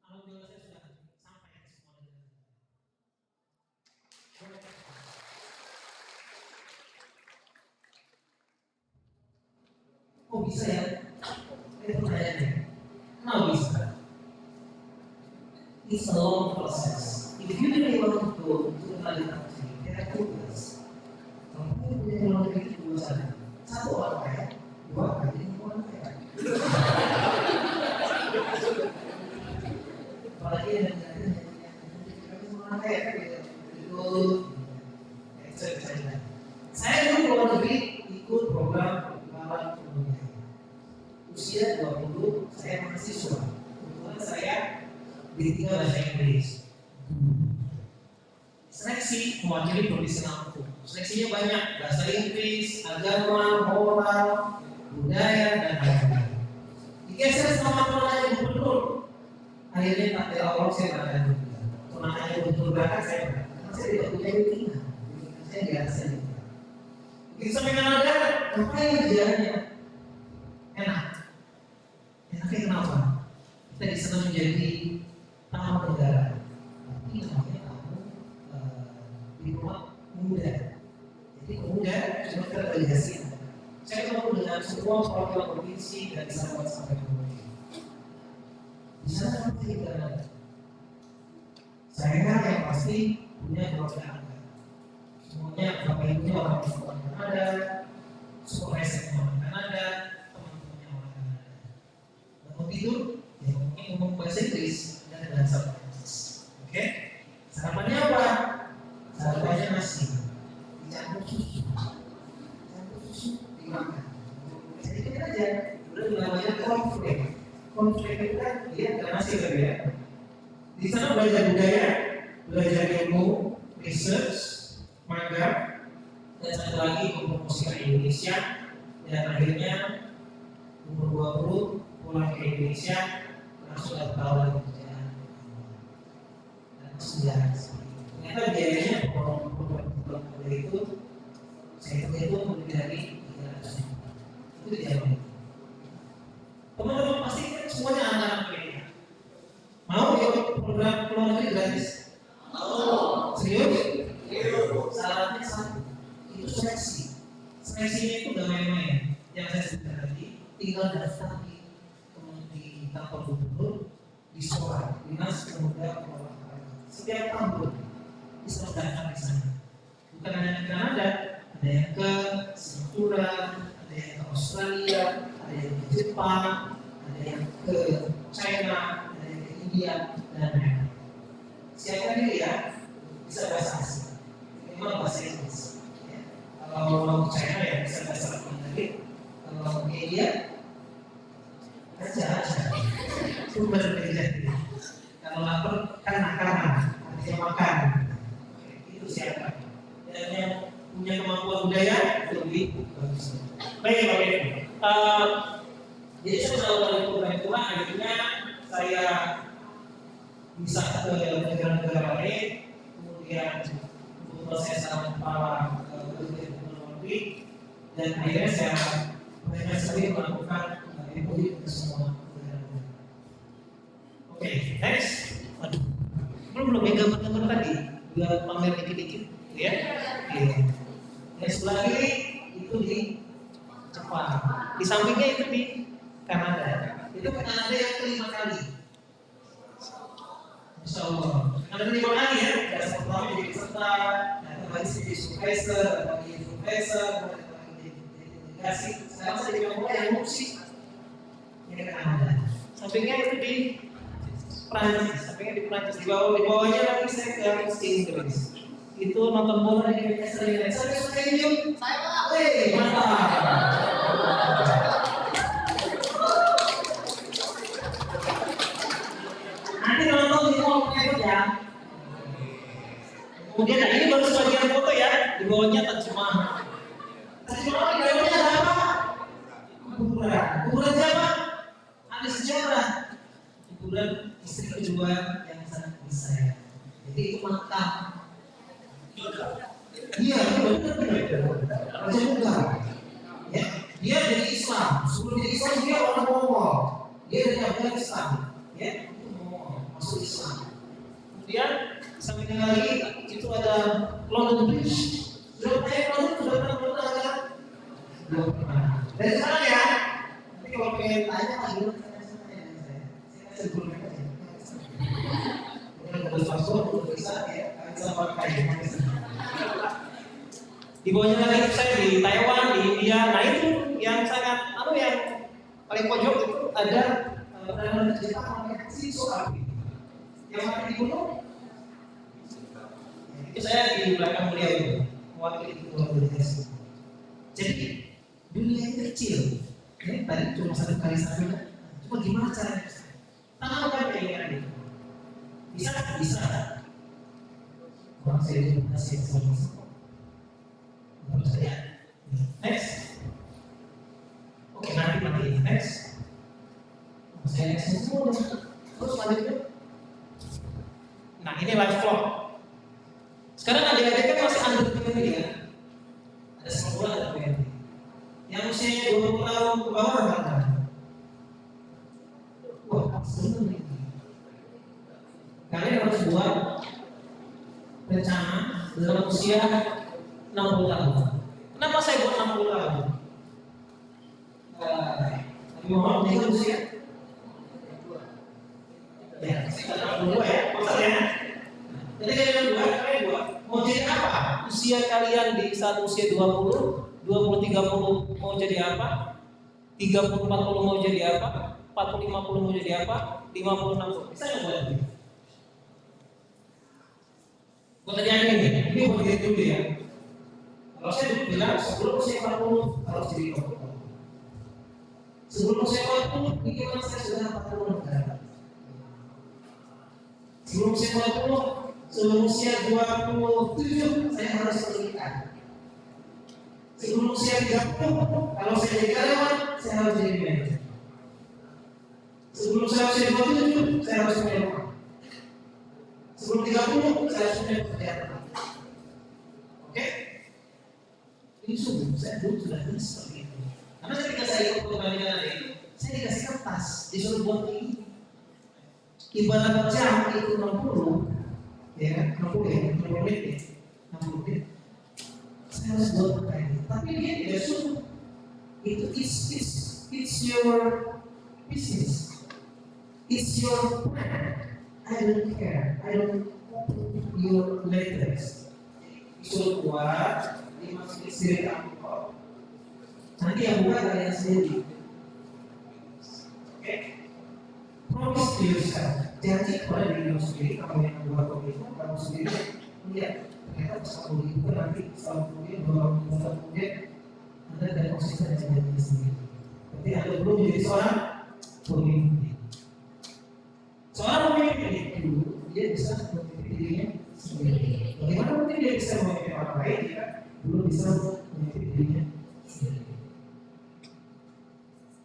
Alhamdulillah saya sudah sampai ke semua negara. Oh bisa ya? Itu pertanyaannya. Kenapa bisa? It's a long process. If you really want to go to another country, there are two ways. Kamu punya luar negeri dua sana. Satu orang kaya, dua kaya, orang kaya. Apalagi yang orang kaya kan itu saya dulu luar negeri ikut program pengembangan ekonomi. Usia 20, saya mahasiswa. Kebetulan saya D3 bahasa Inggris. Seleksi mewakili profesional hukum. Seleksinya banyak, bahasa Inggris, agama, moral, budaya, dan lain-lain. Digeser sama tunanya gubernur. Akhirnya takdir Allah saya berangkat juga. Tunanya gubernur berangkat saya berangkat. Karena saya tidak punya dunia. Saya di atas ini. Begitu sampai Kanada, ngapain kerjaannya? Enak. Enaknya kenapa? Kita di sana menjadi tamu negara. Tapi namanya tamu diplomat muda. Jadi muda cuma terdelegasi. Saya ketemu dengan semua perwakilan provinsi dari Sabah sampai Merauke. Di sana apa kita ada? Saya yang pasti punya keluarga Anda. Semuanya bapak ibunya orang Kanada, supervisor orang Kanada, teman-temannya orang Kanada. Bangun tidur, ya mungkin ngomong bahasa Inggris dan bahasa Prancis. Oke? Sarapannya apa? Sarapannya nasi, dicampur susu, dimakan. Jadi kita aja, udah namanya konflik. Konflik itu kan dia nggak nasi lagi ya. Di sana belajar budaya, belajar ilmu, research, magang, dan satu lagi mempromosikan Indonesia. Dan akhirnya umur 20 pulang ke Indonesia, langsung dapat tawaran pekerjaan. Dan sudah ternyata biayanya program itu saya itu lebih dari 300 juta. Itu di Jerman. Teman-teman pasti kan semuanya anak-anak milenial. Mau ikut program luar negeri gratis? Mau. Serius? Syaratnya satu, itu seleksi. Seleksinya itu udah main-main. Yang saya sebutkan tadi, tinggal daftar di kantor gubernur, di sekolah, dinas pemuda olahraga. Setiap tahun bisa daftar di sana. Bukan hanya di Kanada, ada yang ke Singapura, ada yang ke Australia, ada yang ke Jepang, ada yang ke China, ada yang ke India, dan lain-lain. Siapkan diri ya, bisa bahasa asing. Memang bahasa Inggris. Ya. Kalau mau ke China ya bisa bahasa Mandarin. Kalau ke India, aja. Sumber beda. Kalau lapar kan makanan, artinya makan. Itu siapa? Dan yang punya kemampuan budaya lebih bagus. Baik. Jadi setelah program itu akhirnya saya bisa ke negara-negara lain, kemudian proses sama kepala teknologi, dan akhirnya saya banyak sekali melakukan input ke semua negara-negara. Oke, next. Waduh, belum yang gambar-gambar tadi, biar pamer dikit-dikit, ya. Yang sebelah kiri itu di Jepang, di sampingnya itu di Kanada. Itu Kanada yang kelima kali. Insya Allah. Kanada 5 kali ya. Dari pertama jadi peserta, nanti lagi jadi supervisor, lagi jadi profesor, lagi jadi delegasi. Sekarang saya jadi orang yang musik. Ini ke Kanada. Sampingnya itu di Prancis, sampingnya di Prancis. Di bawahnya lagi saya ke Inggris. Itu nonton bola di Manchester United. Saya suka ini. Saya mantap. Nanti nonton di mall ya. Kemudian ini baru sebagian foto ya. Di bawahnya terjemah. Terjemah di bawahnya ada apa? Kuburan. Kuburan siapa? Ada sejarah. Kuburan istri kedua yang sangat disayang. Jadi itu makam. Iya, benar. Raja Muda. itu ada London Bridge. Sudah naik London, sudah pernah kan? Belum pernah. Dari sana ya. Nanti kalau pengen tanya lagi, saya sebelum aja. Udah paspor, udah bisa ya, bisa pakai. Di bawahnya lagi saya di Taiwan, di India. Nah itu yang sangat, yang paling pojok itu ada perdana Jepang namanya Shinzo Abe. Yang mati di gunung. Itu saya di belakang beliau itu, mewakili ketua delegasi. Jadi dunia ini kecil. Ini tadi cuma satu kali saja. Cuma gimana caranya? Tanamkan keinginan itu. Bisa? Bisa. Orang saya itu kasih sama-sama. Percaya. Next. Oke, nanti next. Saya next semua. Terus lanjutnya. Nah, ini live vlog. Sekarang adik-adik kan masih under 20 ya. Ada 10 bulan under 20. Yang usia 20 tahun ke bawah berapa? Wah, seneng nih. Kalian harus buat rencana dalam usia 60 tahun. Kenapa saya buat 60 tahun? Tapi mohon ini usia. Ya, sekitar 62 ya, maksudnya. Jadi kalian buat, mau jadi apa? Usia kalian di saat usia 20, 20-30 mau jadi apa? 30-40 mau jadi apa? 40-50 mau jadi apa? 50-60. Bisa nggak buat ini? Buat tanya ini buat diri dulu ya. Kalau saya dulu bilang sebelum usia 40 harus jadi dokter. Sebelum usia 40 ini kan saya sudah 40 negara. Sebelum usia 40, sebelum usia 27 saya harus menikah. Sebelum usia 30, kalau saya jadi karyawan, saya harus jadi manajer. Sebelum saya usia 27, saya harus punya rumah. Sebelum 30, saya harus punya pekerjaan. Oke? Ini sungguh, saya dulu sudah tulis seperti itu. Karena ketika saya ikut pertandingan itu, saya dikasih kertas, disuruh buat ini. Ibarat jam itu 60, ya kan? 60 menit ya, 60 menit. Saya harus buat ini. Tapi dia tidak suruh. Itu it's your business. It's your plan. I don't care. I don't open your letters. Disuruh buat, dimasukin sendiri amplop. Nanti yang buka kalian sendiri. Oke? Promise to yourself. Janji kepada diri kamu sendiri, kamu yang buat komitmen, kamu sendiri lihat ternyata pas kamu dibuka nanti setahun kemudian, 2 tahun kemudian Anda dari konsisten dengan diri sendiri. Berarti Anda belum menjadi seorang pemimpin. Seorang pemimpin itu dia bisa memimpin dirinya sendiri. Bagaimana mungkin dia bisa memimpin orang lain jika belum bisa memimpin dirinya sendiri?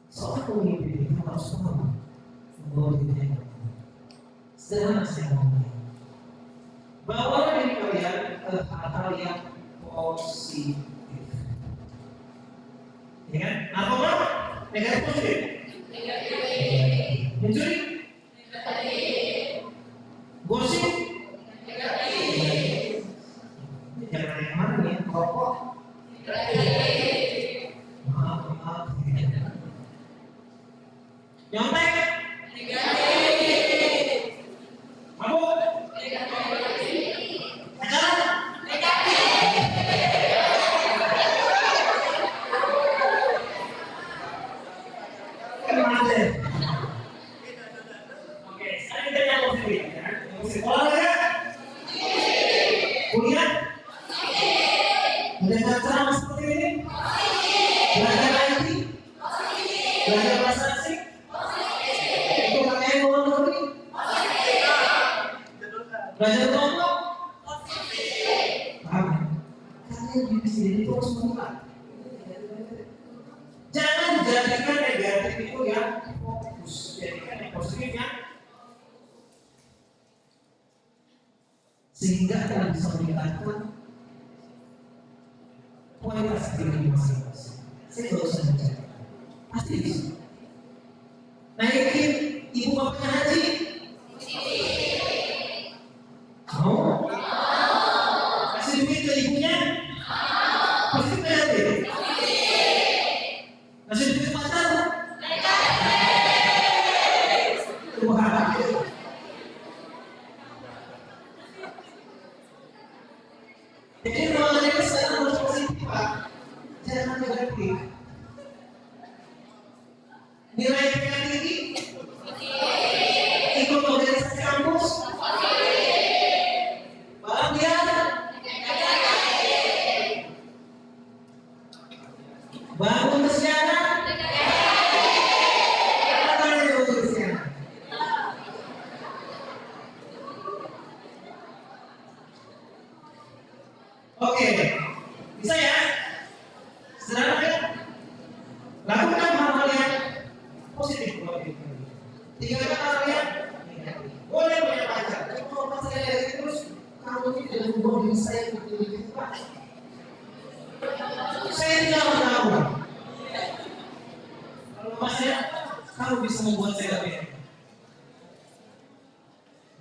Seorang pemimpin itu harus paham membawa dirinya. Sederhana saya ngomongnya. Bawalah diri kalian ke hal-hal yang positif. Ya kan? Narkoba negatif positif. Mencuri gosip negatif. Jangan yang mana nih? Rokok maaf. Nyontek belajar kelompok paham? Kalian diri sendiri terus mengulang. Jangan jadikan negatif itu yang fokus, jadikan yang positif yang sehingga kalian bisa meningkatkan kualitas diri masing-masing. Saya tidak usah bicara, pasti bisa. Naikin ibu bapaknya haji. Mau? Jadi ruangannya sekarang harus positif Pak, jangan negatif. Nilai IPK tinggi, ikut organisasi kampus, bahagia, bangun sejarah, apa yang bangun sejarah? Oke, bisa ya? Sederhana ya? Lakukan hal-hal yang positif buat diri. Tinggalkan hal yang negatif. Boleh punya pacar, cuma kalau pacar negatif terus, kamu ini tidak membawa diri saya betul-betul Pak. Saya tidak tahu. Kalau masnya, kamu bisa membuat saya lebih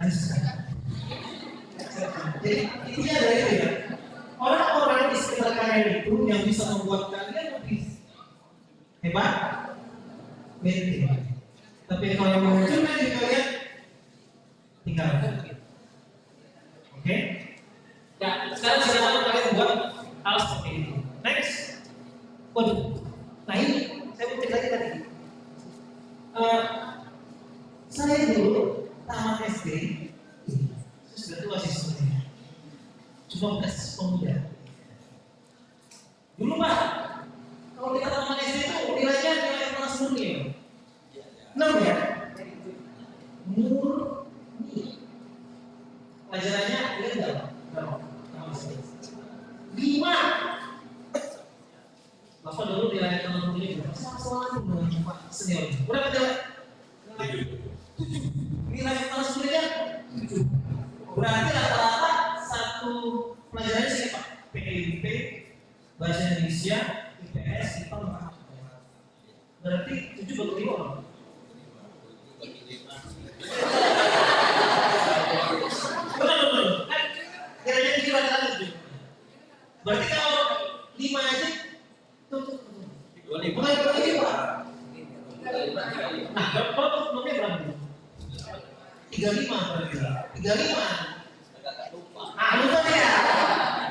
enak. Jadi intinya dari itu ya. Orang-orang di sekitar kalian itu yang bisa membuat kalian lebih hebat, beda. Tapi kalau yang menghancurkan diri kalian, tinggalkan. Oke? Ya, sekarang silakan kalian buat hal seperti itu. Next. Waduh. Nah ini saya mau cerita tadi. Saya dulu tamat SD, saya sudah tua sih sebenarnya. Cuma bekas pemuda. Dulu Pak, kalau kita tamat SD itu nilainya nilai kelas murni. 6 ya? Murni. Pelajarannya legal. Berapa? 5. Bapak dulu nilai kelas murni berapa? Sama-sama dengan Pak senior. Berapa nilai? 7. Nilai kelas murninya 7. Berarti rata-rata satu pelajarannya sih Pak, PIP, Bahasa Indonesia, IPS, IPA, berarti 7 bagi 5 orang. Betul. Kan kira-kira kira rata-rata 7. Berarti kalau 5 aja tuh 25. Bukan 25. Nah, kalau nomornya berapa? 35 berarti. 35. Lupa ya.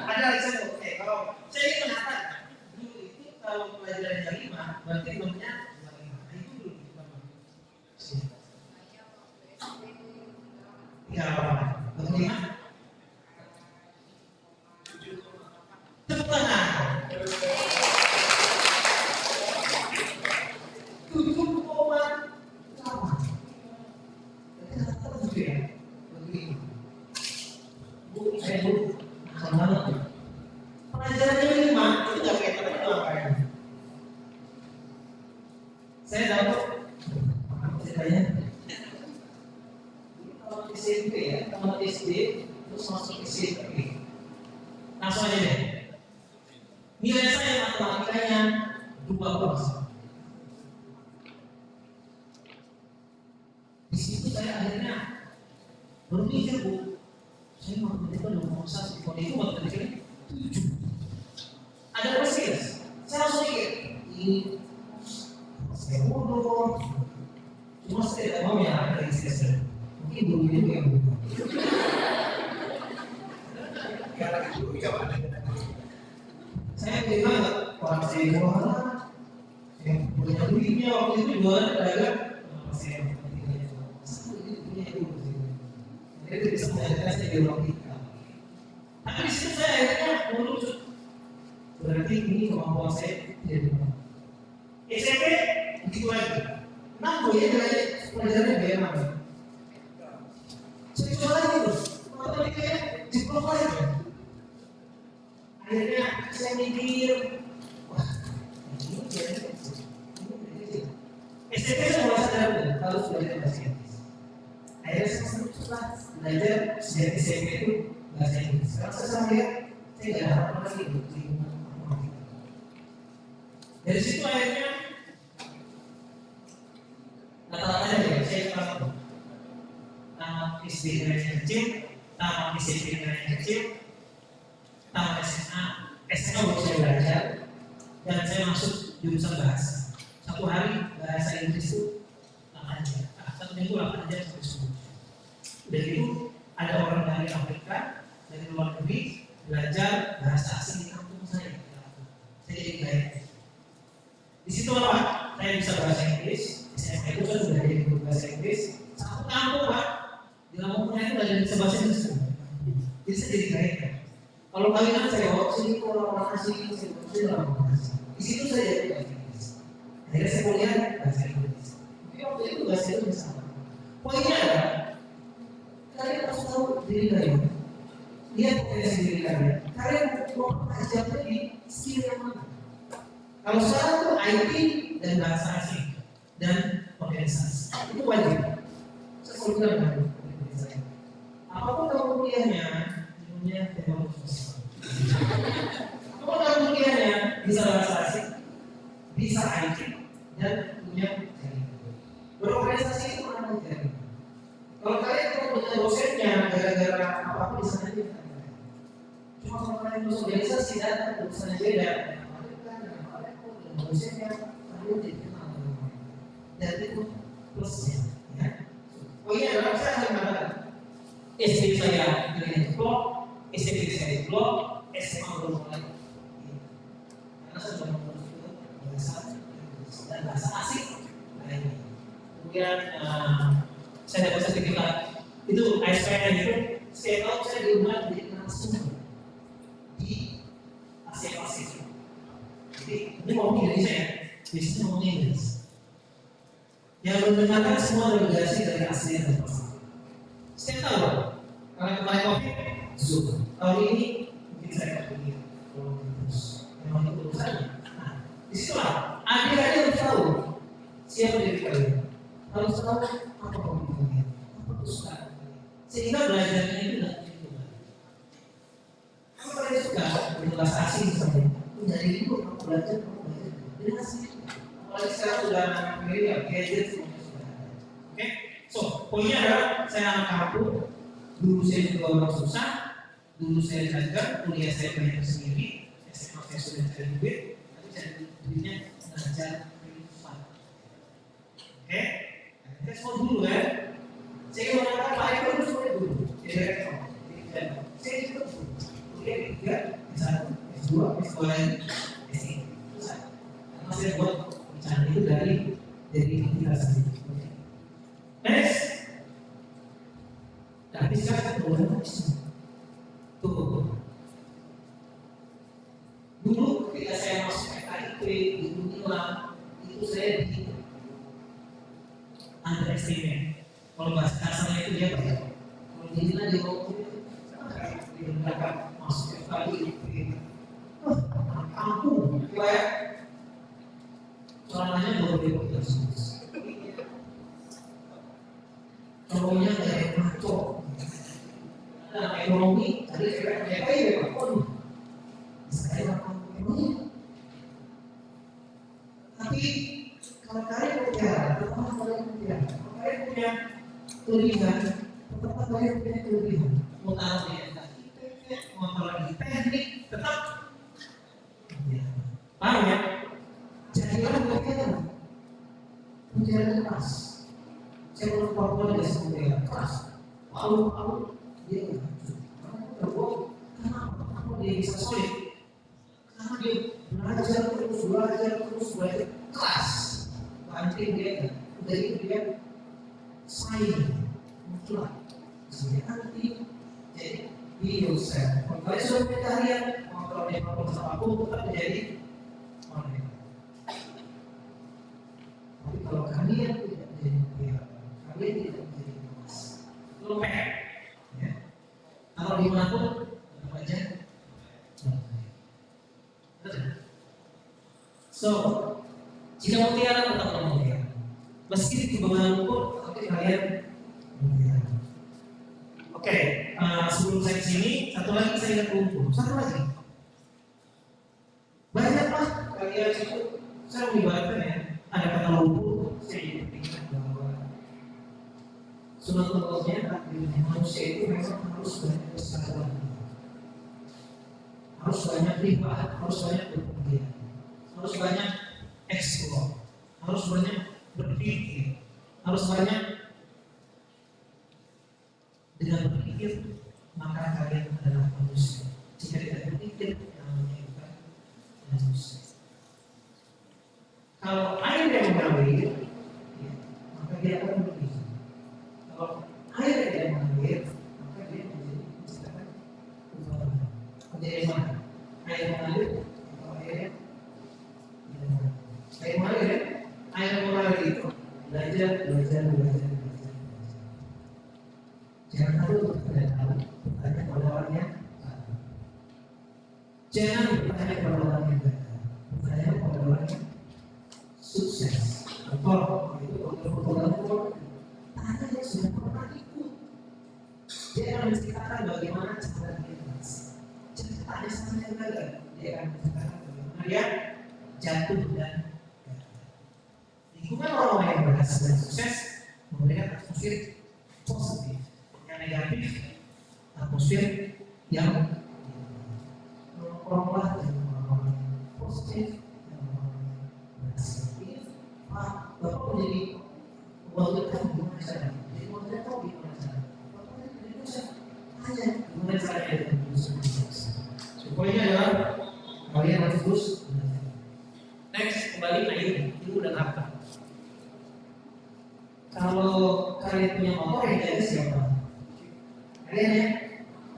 Ada lagi saya. Oke, kalau saya ingin mencatat dulu itu kalau pelajarannya 5, berarti nomornya 25. Itu dulu kita. Ya apa? 25. Tepuk tangan. 7,8. Berarti ya. Saya dulu sama banget. Pelajarannya 5 itu nggak kayak teman ngapain. Saya dapat ceritanya. Kalau SMP ya, tamat SD terus masuk SMP. Langsung aja deh. Nilai saya matematikanya 12. Di situ saya akhirnya berpikir Bu. Saya matematika udah mau satu, kalau itu matematika 7. Ada persis. Saya langsung mikir, ini saya bodoh. Cuma saya tidak mau ya ada istri. Mungkin dulu itu yang bodoh. Saya pikir banget, orang saya jualan, saya punya duitnya waktu itu jualan pedagang, saya matematikanya jualan. Ini punya dulu. Itu bisa menjadikan saya biologika. Tapi di situ saya akhirnya merujuk. Berarti ini kemampuan saya tidak benar. SMP begitu lagi. Nah, gue ya nilai pelajarannya bagaimana? Saya coba lagi tuh, matematikanya jeblok lagi. Akhirnya saya mikir, wah, ini jadi SMP saya mulai sadar harus belajar bahasa Inggris. Akhirnya saya sempat belajar sejak SMP itu bahasa Inggris. Sekarang saya lihat saya tidak hafal lagi di matematika. Dari situ akhirnya rata-ratanya ya saya tamat SD nilainya kecil, tamat SMP nilainya kecil, tamat SMA baru saya belajar dan saya masuk jurusan bahasa. Satu hari bahasa Inggris itu 8 jam, 1 minggu 8 jam sampai 10 jam. Dan itu ada orang dari Afrika, dari luar negeri, belajar bahasa asing di kampung saya. Saya jadi gaya. Di situ apa? Saya bisa bahasa Inggris. SMA itu kan sudah jadi guru bahasa Inggris. Satu kampung Pak, di kampung saya itu ada bisa bahasa Inggris. Jadi saya jadi gaya. Kalau kalian saya bawa sini ke orang asing, saya bawa orang asing. Di situ saya jadi bahasa Inggris. Akhirnya saya kuliah bahasa Inggris. Tapi waktu itu bahasa Inggris sama. Poinnya adalah kalian harus tahu diri kalian. Lihat potensi diri kalian. Kalian mau ajarnya di skill yang mana? Kalau sekarang itu IT dan bahasa asing dan organisasi itu wajib. Saya selalu bilang kan, apapun kamu kuliahnya, ilmunya teknologi sosial. Apapun kamu kuliahnya bisa bahasa asing, bisa IT dan punya jaringan. Berorganisasi itu mana jaringan? Kalau kalian ketemu dengan dosennya gara-gara apapun di sana aja. Cuma kalau kalian berorganisasi dan urusannya beda. Dosennya kalian jadi kenal dan itu plusnya ya. Oh iya, dalam saya akan mengatakan SD saya dengan jeblok, SMP saya jeblok, SMA belum mulai karena saya sudah mengurus bahasa dan bahasa asing lainnya. Kemudian saya dapat sertifikat itu ASPN itu setiap tahun saya diundang menjadi narasumber di Asia Pasifik. Jadi ini ngomong Indonesia ya, biasanya ngomong Inggris. Yang mendengarkan semua delegasi dari Asia dan Pasifik. Setiap tahun, karena kemarin COVID, Zoom. Tahun ini mungkin saya pergi terus. Memang itu urusannya. Nah, disitulah adik-adik harus tahu siapa diri kalian. Harus tahu apa hobi kalian, apa kesukaan kalian. Sehingga belajarnya itu tidak begitu. Kalau kalian suka bahasa asing misalnya, dari itu kamu belajar dengan asing. Apalagi sekarang sudah mirip ya, gadget semuanya sudah ada. Oke, so poinnya adalah saya anak kampung. Dulu saya juga orang susah. Dulu saya belajar, kuliah saya belajar sendiri. SMA saya sudah cari duit, tapi cari duitnya belajar privat. Oke, kita semua dulu ya. Saya mengatakan Pak Eko itu semua dulu. Direktur, saya juga dulu. Kuliah ketiga, S1, S2, S2 lagi, S3. Susah. Karena saya buat rencana itu dari kita sendiri. Next. Tapi sekarang boleh tuh. Dulu ketika saya masuk FKIP di Unila, itu saya di underestimate. Kalau bahasa kasarnya itu dia apa ya? Kalau di Unila dia ngomong di belakang masuk FKIP. Kampung, kayak celananya baru dia contohnya dari maco. Nah, ekonomi tadi saya kayak ekonomi. Saya ekonomi. Tapi kalau kalian punya, kalau kalian punya kelebihan, tetap kalian punya kelebihan. Mau taruh di SKIP, mau taruh di teknik, tetap. Paham ya? Jadilah kalian menjalani keras. Saya menurut Papua dia semuanya keras. Lalu dia terbuat. Kenapa dia bisa sulit? Karena dia belajar terus keras. Banting dia, dari itu dia saing, mutlak. Sebagai anti, jadi be yourself. Kalau kalian sudah vegetarian, kalau dia mau sama aku tetap menjadi orang. Tapi kalau kalian tidak menjadi pihak, kalian tidak menjadi emas. Itu lemah. Ya. Kalau dimanapun, tetap aja. So, jika mutiara tetap mutiara. Meski di kebanggaan pun, tapi kalian mutiara. Oke, sebelum saya kesini, satu lagi saya ingat lumpur. Satu lagi. Banyak lah kalian itu, saya mengibaratkan ya, ada kata lumpur, saya jadi ingat bahwa sunatullah manusia itu memang harus banyak bersabar, harus banyak riba, harus banyak berpergian, harus banyak eksplor, harus banyak berpikir, harus banyak dengan berpikir maka kalian adalah manusia. Jika dari mana? Air mengalir atau air mengalir ya? Air mengalir itu belajar. Jangan tahu untuk tidak tahu, bertanya pada orang yang tahu. Jangan bertanya pada orang yang gagal, bertanya pada orang yang sukses. Contoh itu untuk tanya yang sudah pernah ikut. Dia akan menceritakan bagaimana cara dia berhasil. Jangan tanya sama yang gagal, dia akan menceritakan bagaimana dia jatuh dan gagal. Lingkungan orang yang berhasil dan sukses memberikan atmosfer positif. Yang negatif, atmosfer yang orang-orang yang positif, yang orang-orang berhasil. Pak, Bapak menjadi wanita gimana cara? Jadi wanita tahu gimana cara? Bapak menjadi dosa, tanya gimana caranya dengan sukses. Pokoknya adalah kalian harus terus belajar. Next, kembali ke ibu dan apa? Kalau kalian punya motor yang jaga siapa? Kalian ya?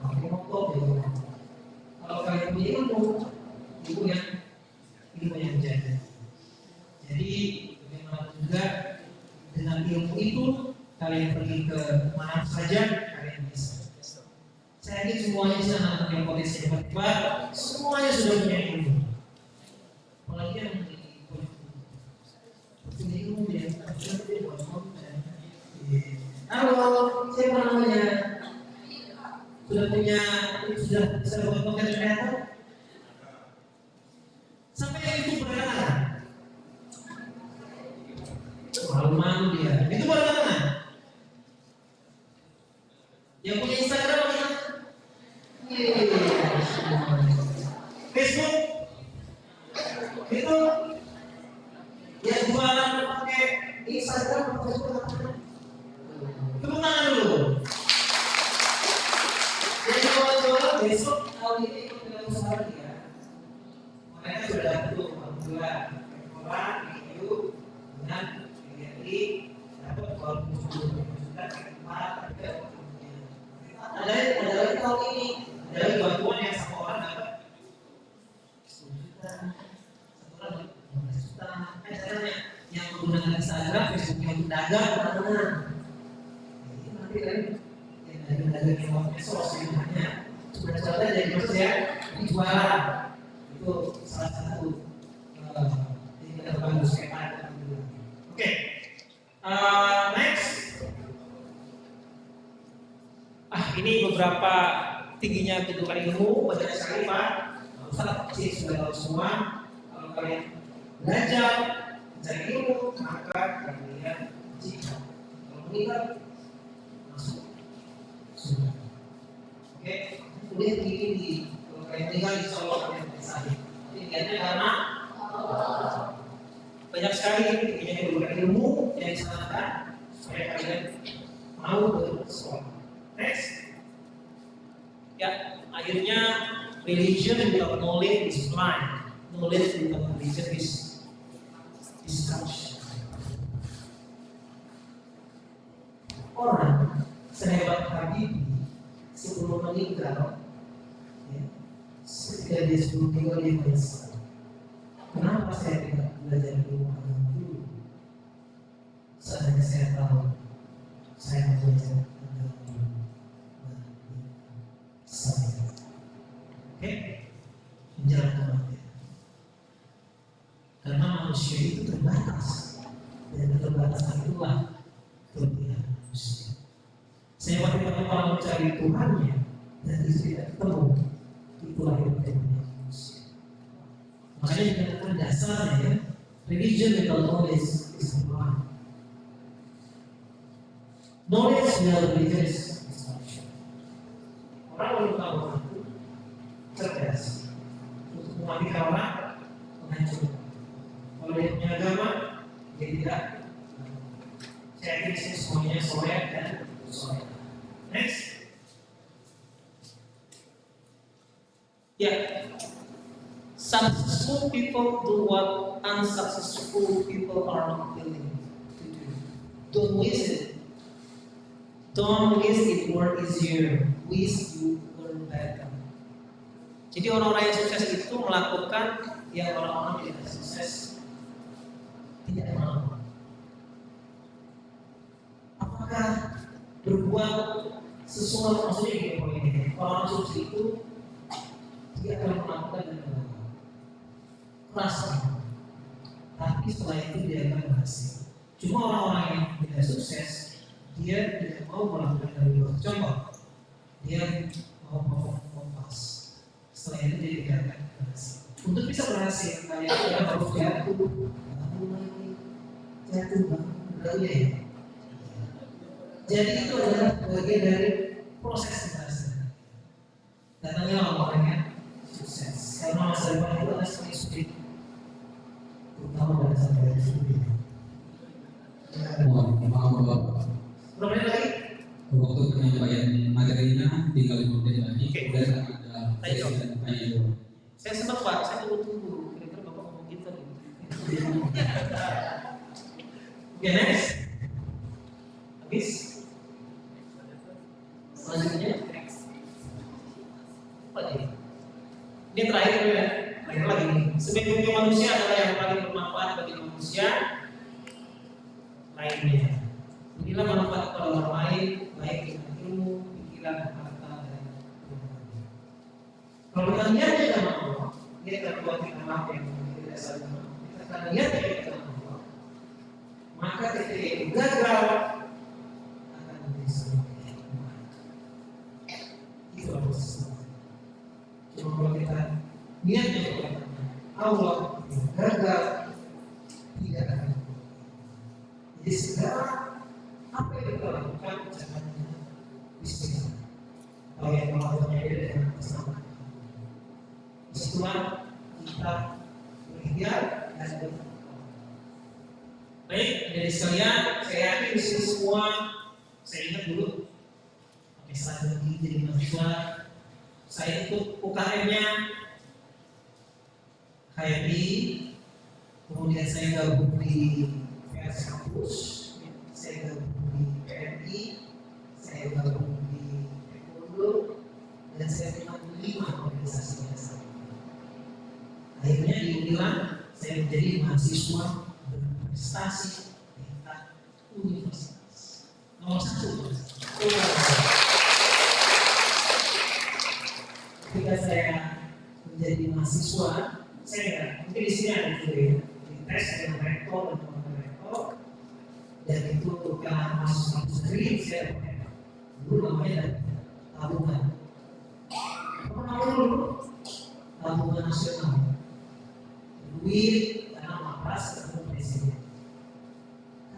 Pakai motor jaga. Kalau kalian punya ilmu, ibu yang jaga. Jadi bagaimana juga dengan ilmu itu kalian pergi ke mana saja kalian bisa. Saya yakin semuanya di sana yang potensi hebat, semuanya sudah punya ilmu. Apalagi yang punya ilmu dia buat motor. Halo, siapa namanya? Sudah bisa buat konten kreator? Sampai yang itu berapa? Malu-malu dia. Itu berapa? Yang punya Instagram apa? Facebook? Itu yang jualan pakai Instagram atau Facebook apa? Tepuk tangan dulu. Yang jualan besok tahun ini ikut dengan usaha dia. Mereka sudah dapat tuh alhamdulillah orang video dengan jadi dapat 20 juta ada lagi tahun ini ada lagi bantuan yang sama orang dapat 10 juta satu orang 15 juta caranya yang menggunakan Instagram, Facebook yang dagang mana? Nanti kan yang dagang yang mau medsos sebenarnya sudah contohnya dari medsos ya jualan itu salah satu yang kita bagus kayak oke. Next. Ini beberapa tingginya kedudukan ilmu banyak sekali Pak. Ustaz pasti sudah tahu semua. Kalau kalian belajar mencari ilmu maka kalian jika kalau meninggal masuk surga. Oke. Kuliah tinggi di kalau kalian tinggal di Solo kalian bisa. Tingginya karena banyak sekali tingginya kedudukan ilmu yang disarankan supaya kalian mau bersekolah. Next. Ya, akhirnya religion without knowledge is blind. Knowledge without religion is destruction. Orang sehebat Habibie sebelum meninggal, ya, ketika dia sebelum meninggal dia menyesal. Kenapa saya tidak belajar ilmu agama dulu? Seandainya saya tahu, saya mau belajar agama dulu. Saya, oke, menjelang kematian. Karena manusia itu terbatas, dan keterbatasan itulah kelebihan manusia. Saya bagaimana orang mencari Tuhannya dan itu tidak ketemu, itulah yang kelebihan manusia. Makanya dikatakan dasarnya ya, religion without knowledge is blind. Knowledge without religion is destruction. Orang yang tahu itu cerdas untuk mematikan orang, menghancurkan. Kalau dia punya agama, dia tidak. Saya yakin di sini semuanya soleh dan soleh. Next. Ya. Successful people do what unsuccessful people are not willing to do. Don't waste it. Don't waste it. Work easier. Waste you learn better. Jadi orang-orang yang sukses itu melakukan yang orang-orang yang tidak sukses tidak melakukan. Apakah berbuat sesuatu, maksudnya gini poinnya, orang sukses itu dia akan melakukan dengan keras, tapi setelah itu dia akan berhasil. Cuma orang-orang yang tidak sukses, dia tidak mau melakukan dari luar. Contoh, dia mau kompas, setelah itu dia tidak akan berhasil. Untuk bisa berhasil, kalian harus jatuh, jatuh, ya. Jadi itu adalah bagian dari proses keberhasilan. Datangnya orang-orangnya sukses, karena masa depan itu adalah seperti sulit, terutama pada saat yang sulit. Maaf Bapak. Berapa menit lagi? Waktu penyampaian materinya tinggal 5 menit lagi. Oke. Dan ada sesi tanya jawab. Saya senang Pak, saya tunggu. Kira-kira Bapak ngomong gitu. Oke, next. Habis. Selanjutnya. Apa ini? Ini terakhir ya. Terakhir lagi. Sebaik-baiknya manusia adalah yang paling bermanfaat bagi manusia lainnya. Inilah manfaat kepada orang lain, baik dengan ilmu, pikiran, harta, dan keluarga. Kalau kita lihat dengan Allah, dia akan buat kita mampu yang tidak salah. Kita akan lihat dengan Allah, maka ketika itu gagal akan menjadi sebagai itu proses. Cuma kalau kita niatnya kepada Allah, gagal tidak akan. Jadi segala apa yang kita lakukan jangan bismillah. Kalau yang melakukannya beda dengan kesamaan. Disitulah kita berikhtiar dan berdoa. Baik, jadi sekalian, saya yakin di sini semua, saya ingat dulu, sampai saat lagi jadi mahasiswa, saya ikut UKM-nya HMI, kemudian saya gabung di VS Kampus, saya gabung di PMI, saya gabung di Taekwondo, dan saya pernah 5 organisasi yang sama. Akhirnya di Unilan saya menjadi mahasiswa berprestasi tingkat universitas nomor 1. Ketika saya menjadi mahasiswa, saya mungkin di sini ada juga ya, dites dengan rektor dan rektor, dan itu karena masuk kampus negeri saya dulu namanya tabungan. Apa namanya dulu? Tabungan nasional. Duit karena mapras ketemu presiden.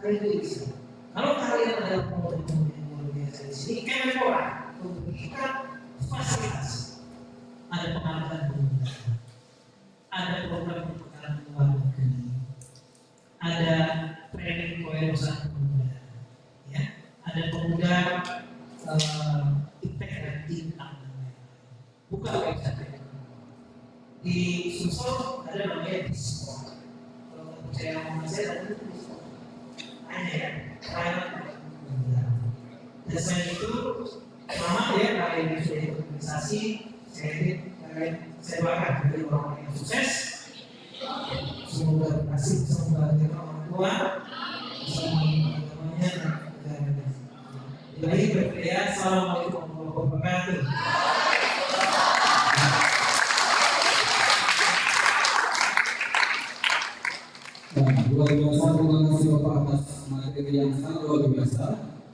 Kalian itu bisa. Kalau kalian adalah pemuda-pemuda yang luar biasa di sini, Kemenpora memberikan fasilitas. Ada pengarahan pemuda, ada program pertukaran luar negeri, ada training kewirausahaan pemuda, ya, ada pemuda IPTEK dan Bintang, buka website di Sumsel ada namanya Diskon. Kalau nggak percaya sama saya, ada itu Diskon. Hanya ya, dan selain itu, lama ya kalian sudah ikut organisasi, saya ingin kalian saya bahkan menjadi orang yang sukses. Semoga berhasil, semoga orang tua, semoga agamanya dan negaranya. Ilahi berkaya, assalamualaikum warahmatullahi wabarakatuh. Luar biasa, terima kasih Bapak atas materi yang sangat luar biasa.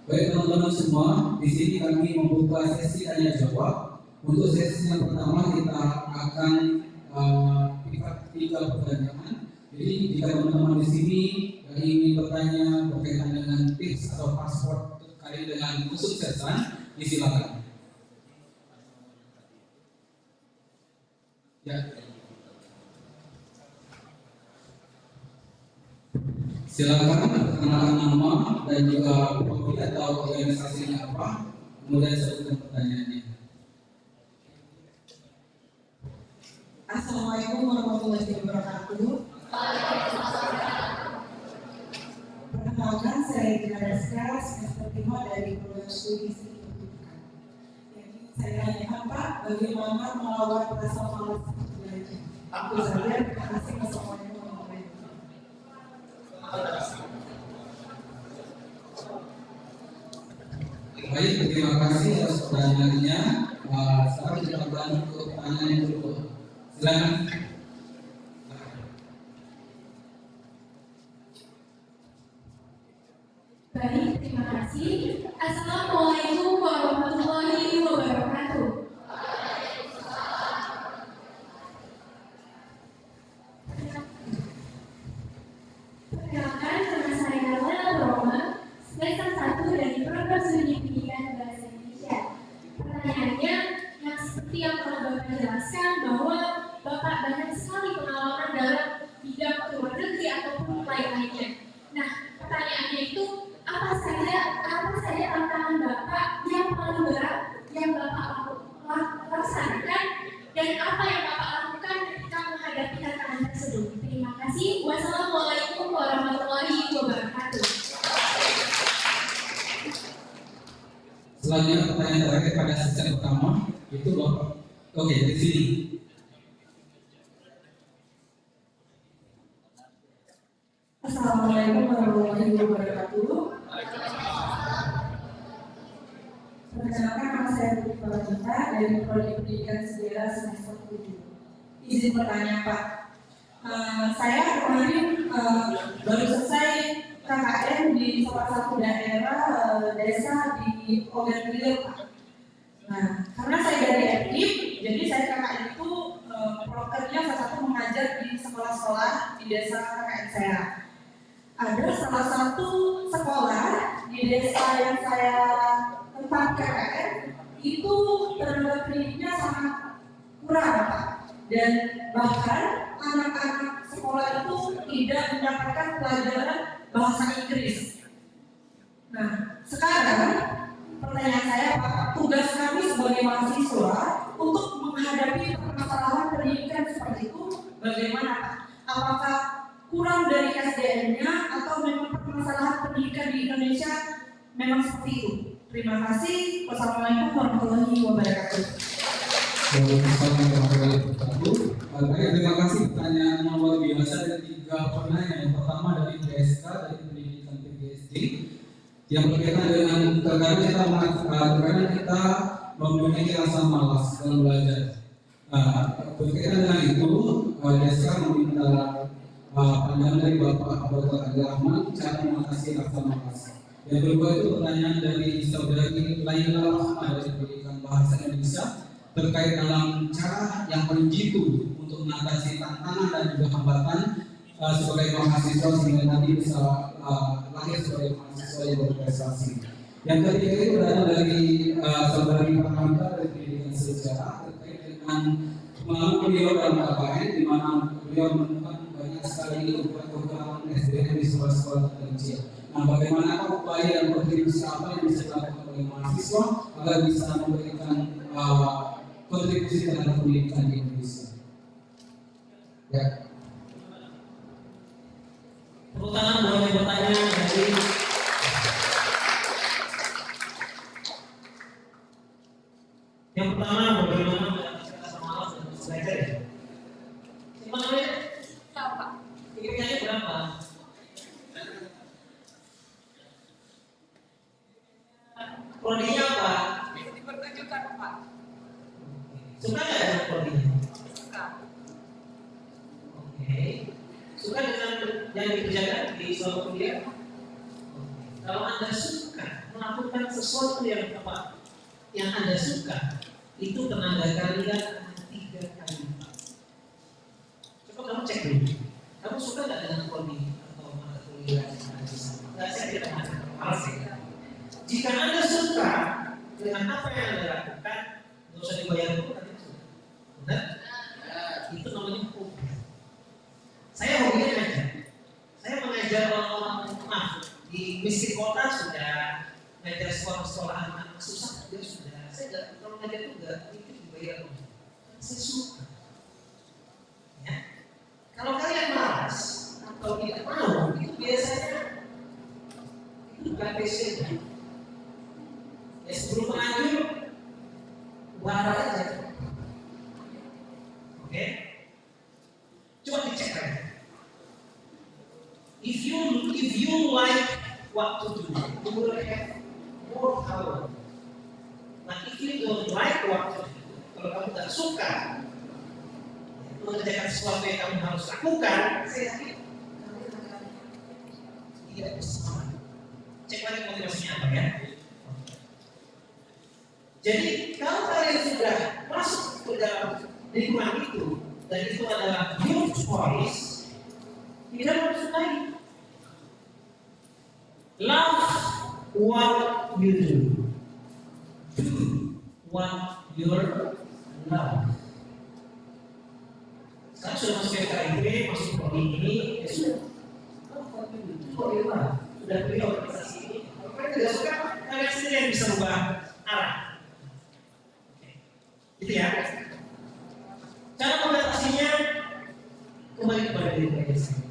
Baik teman-teman semua, di sini kami membuka sesi tanya jawab. Untuk sesi yang pertama kita akan pick-up 3 pertanyaan. Jadi jika teman-teman di sini yang ingin bertanya berkaitan dengan tips atau password terkait dengan kesuksesan, disilakan. Ya. Silakan perkenalkan nama dan juga profil atau organisasinya apa, kemudian sebutkan pertanyaannya. Assalamualaikum warahmatullahi wabarakatuh. Perkenalkan, saya Gina Reska, semester 5 dari program studi Seni Pendidikan. Yang ingin saya tanyakan Pak, bagaimana melawan rasa malas belajar. Itu saja, terima kasih semuanya. Baik, terima kasih atas pertanyaannya. Sekarang kita beralih ke pertanyaan yang kedua. Silakan. Baik, terima kasih. Assalamualaikum warahmatullahi wabarakatuh. Perkenalkan, nama saya Lala Roma, semester 1 dari program studi pendidikan bahasa Indonesia. Pertanyaannya, yang seperti yang telah Bapak jelaskan bahwa Bapak banyak sekali pengalaman dalam bidang luar negeri ataupun lain-lainnya. Nah, pertanyaannya itu, apa saja tantangan Bapak yang paling berat yang Bapak laksanakan dan apa yang Bapak lakukan ketika menghadapi tantangan tersebut? Terima kasih. Wassalamualaikum warahmatullahi wabarakatuh. Selanjutnya pertanyaan terakhir pada sesi pertama itu Bapak. Oke, di sini. Assalamualaikum warahmatullahi wabarakatuh. Perkenalkan, nama saya Putri Palajita dari Prodi Pendidikan Sejarah semester 7. Izin bertanya, Pak. Saya kemarin baru selesai KKN di salah satu daerah desa di Ogan Ilir, Pak. Nah, karena saya dari FKIP, jadi saya KKN itu prokernya salah satu mengajar di sekolah-sekolah di desa KKN saya. Ada salah satu sekolah di desa yang saya tempat KKN itu tenaga pendidiknya sangat kurang, Pak. Dan bahkan anak-anak sekolah itu tidak mendapatkan pelajaran bahasa Inggris. Nah, sekarang pertanyaan saya, Pak, tugas kami sebagai mahasiswa untuk menghadapi permasalahan pendidikan seperti itu bagaimana, Pak? Apakah kurang dari SDM-nya atau memang permasalahan pendidikan di Indonesia memang seperti itu? Terima kasih. Wassalamualaikum warahmatullahi wabarakatuh. Baik, terima kasih pertanyaan yang luar biasa dari 3 penanya. Yang pertama dari PSK, dari pendidikan PGSD, yang berkaitan dengan terkadang kita memiliki rasa malas dalam belajar. Berkaitan dengan itu, PSK meminta pandangan dari Bapak Dr. Andi Rahman cara mengatasi rasa malas. Yang kedua itu pertanyaan dari saudari Laila Rahma dari pendidikan bahasa Indonesia terkait dalam cara yang paling jitu untuk mengatasi tantangan dan juga hambatan sebagai mahasiswa sehingga nanti bisa lahir sebagai mahasiswa yang berprestasi. Yang ketiga itu datang dari saudari Pramanta dari pendidikan sejarah terkait dengan pengalaman beliau dalam KKN di mana beliau menemukan banyak sekali kekurangan SDM di sekolah-sekolah terpencil. Nah, bagaimana upaya dan kontribusi apa yang bisa dilakukan oleh mahasiswa agar bisa memberikan kontribusi terhadap pendidikan di Indonesia? Ya. Tepuk tangan boleh bertanya dari yang pertama, bagaimana kita malas dan belajar ya? Siapa namanya? Bapak. IPK-nya berapa? Prodinya apa? Dipertunjukkan, Pak. Suka nggak dengan prodinya? Suka. Oke. Suka dengan yang dikerjakan di suatu kuliah? Kalau Anda suka melakukan sesuatu yang apa? Yang Anda suka, itu tenaga kalian akan 3 kali lipat. Coba kamu cek dulu. Kamu suka nggak dengan prodi atau mata kuliah yang ada di sana? Nggak, saya tidak malas ya. Jika Anda suka dengan apa yang Anda lakukan, nggak usah dibayar pun nanti suka. Benar? Itu namanya hobi. Saya hobinya ngajar. Saya mengajar orang-orang di miskin kota sudah, ngajar sekolah-sekolah anak susah juga sudah. Saya nggak, kalau ngajar juga itu dibayar. Saya suka. Ya. Kalau kalian malas atau tidak mau, itu biasanya itu bukan passion. Ya sebelum lanjut, barat aja. Oke? Coba dicek aja. If you like what to do, you will have more power. Nah, if you don't like what to do, kalau kamu tak suka mengerjakan sesuatu yang kamu harus lakukan, saya yakin kamu akan tidak bersemangat. Cek lagi motivasinya apa ya. Jadi kalau kalian sudah masuk ke dalam lingkungan itu dan itu adalah your choice, tidak harus lagi. Love what you do. Do what you love. Sekarang sudah masuk ke KIP, masuk prodi ini, ya sudah. Sudah pilih organisasi ini. Kalau kalian tidak suka, kalian sendiri yang bisa ubah arah. Gitu ya. Cara mengatasinya kembali kepada diri kalian sendiri.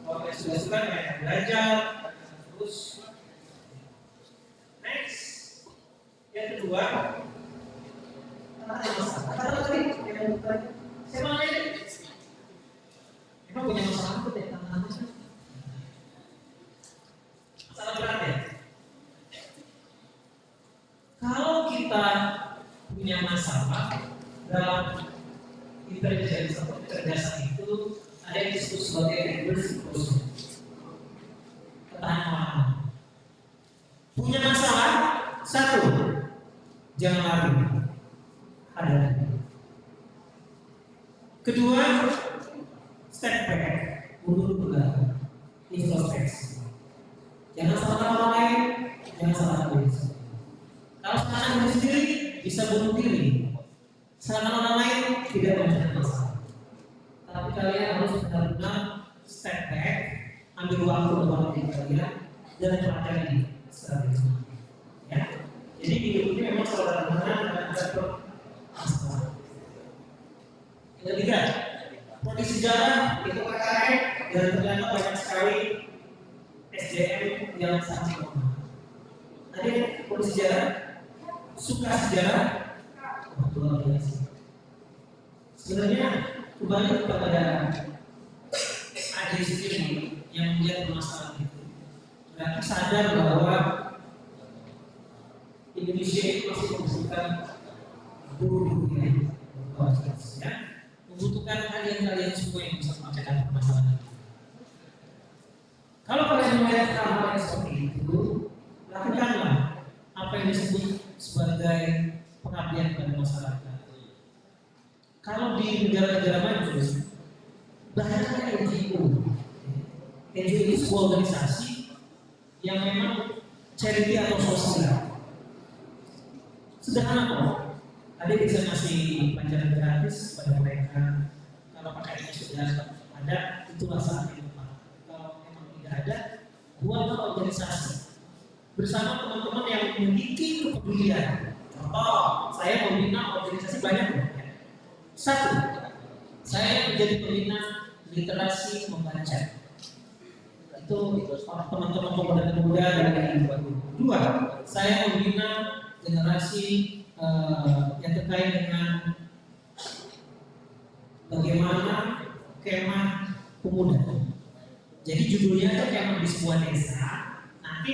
Kalau kalian sudah suka, kalian akan belajar terus. Next, yang kedua, kata tadi yang bukan saya mau nanya, emang punya masalah apa deh tantangannya? Masalah berat ya. Kalau kita punya masalah dalam intelijensi atau kecerdasan itu ada yang disebut sebagai reverse psychology. Ketahanan. Punya masalah, satu, jangan lari. Ada. Kedua, step back, mundur ke belakang, introspeksi. Jangan salahkan orang lain, jangan salahkan diri sendiri. Kalau salahkan diri sendiri, bisa bunuh diri. Salahkan orang lain, tidak menyelesaikan masalah. Tapi kalian harus benar-benar step back, ambil waktu untuk diri kalian dan pelajari strategi. Ya, jadi hidup ini memang saudara dan ada masalah. Yang ketiga, prodi sejarah itu KKN dan ternyata banyak sekali SDM yang sangat lemah. Ada prodi sejarah, suka sejarah, luar biasa. Sebenarnya kembali kepada adik sendiri yang melihat masalah itu, berarti sadar bahwa Indonesia itu masih membutuhkan guru-guru yang berkualitas, ya, membutuhkan kalian-kalian semua yang bisa memecahkan permasalahan itu. Kalau kalian melihat hal-hal yang seperti itu, lakukanlah apa yang disebut sebagai pengabdian pada masyarakat. Kalau di negara-negara maju, bahkan NGO itu sebuah organisasi yang memang charity atau sosial. Sederhana kok, ada bisa ngasih pelajaran gratis pada mereka. Kalau pakaiannya sudah ada, itulah saat yang tepat. Kalau memang tidak ada, buatlah organisasi bersama teman-teman yang memiliki kepedulian. Contoh, saya membina organisasi banyak. Satu, saya menjadi pembina literasi membaca. Itu teman-teman pemuda-pemuda dari dua. Saya membina generasi yang terkait dengan bagaimana kemah pemuda. Jadi judulnya itu kemah di sebuah desa. Nanti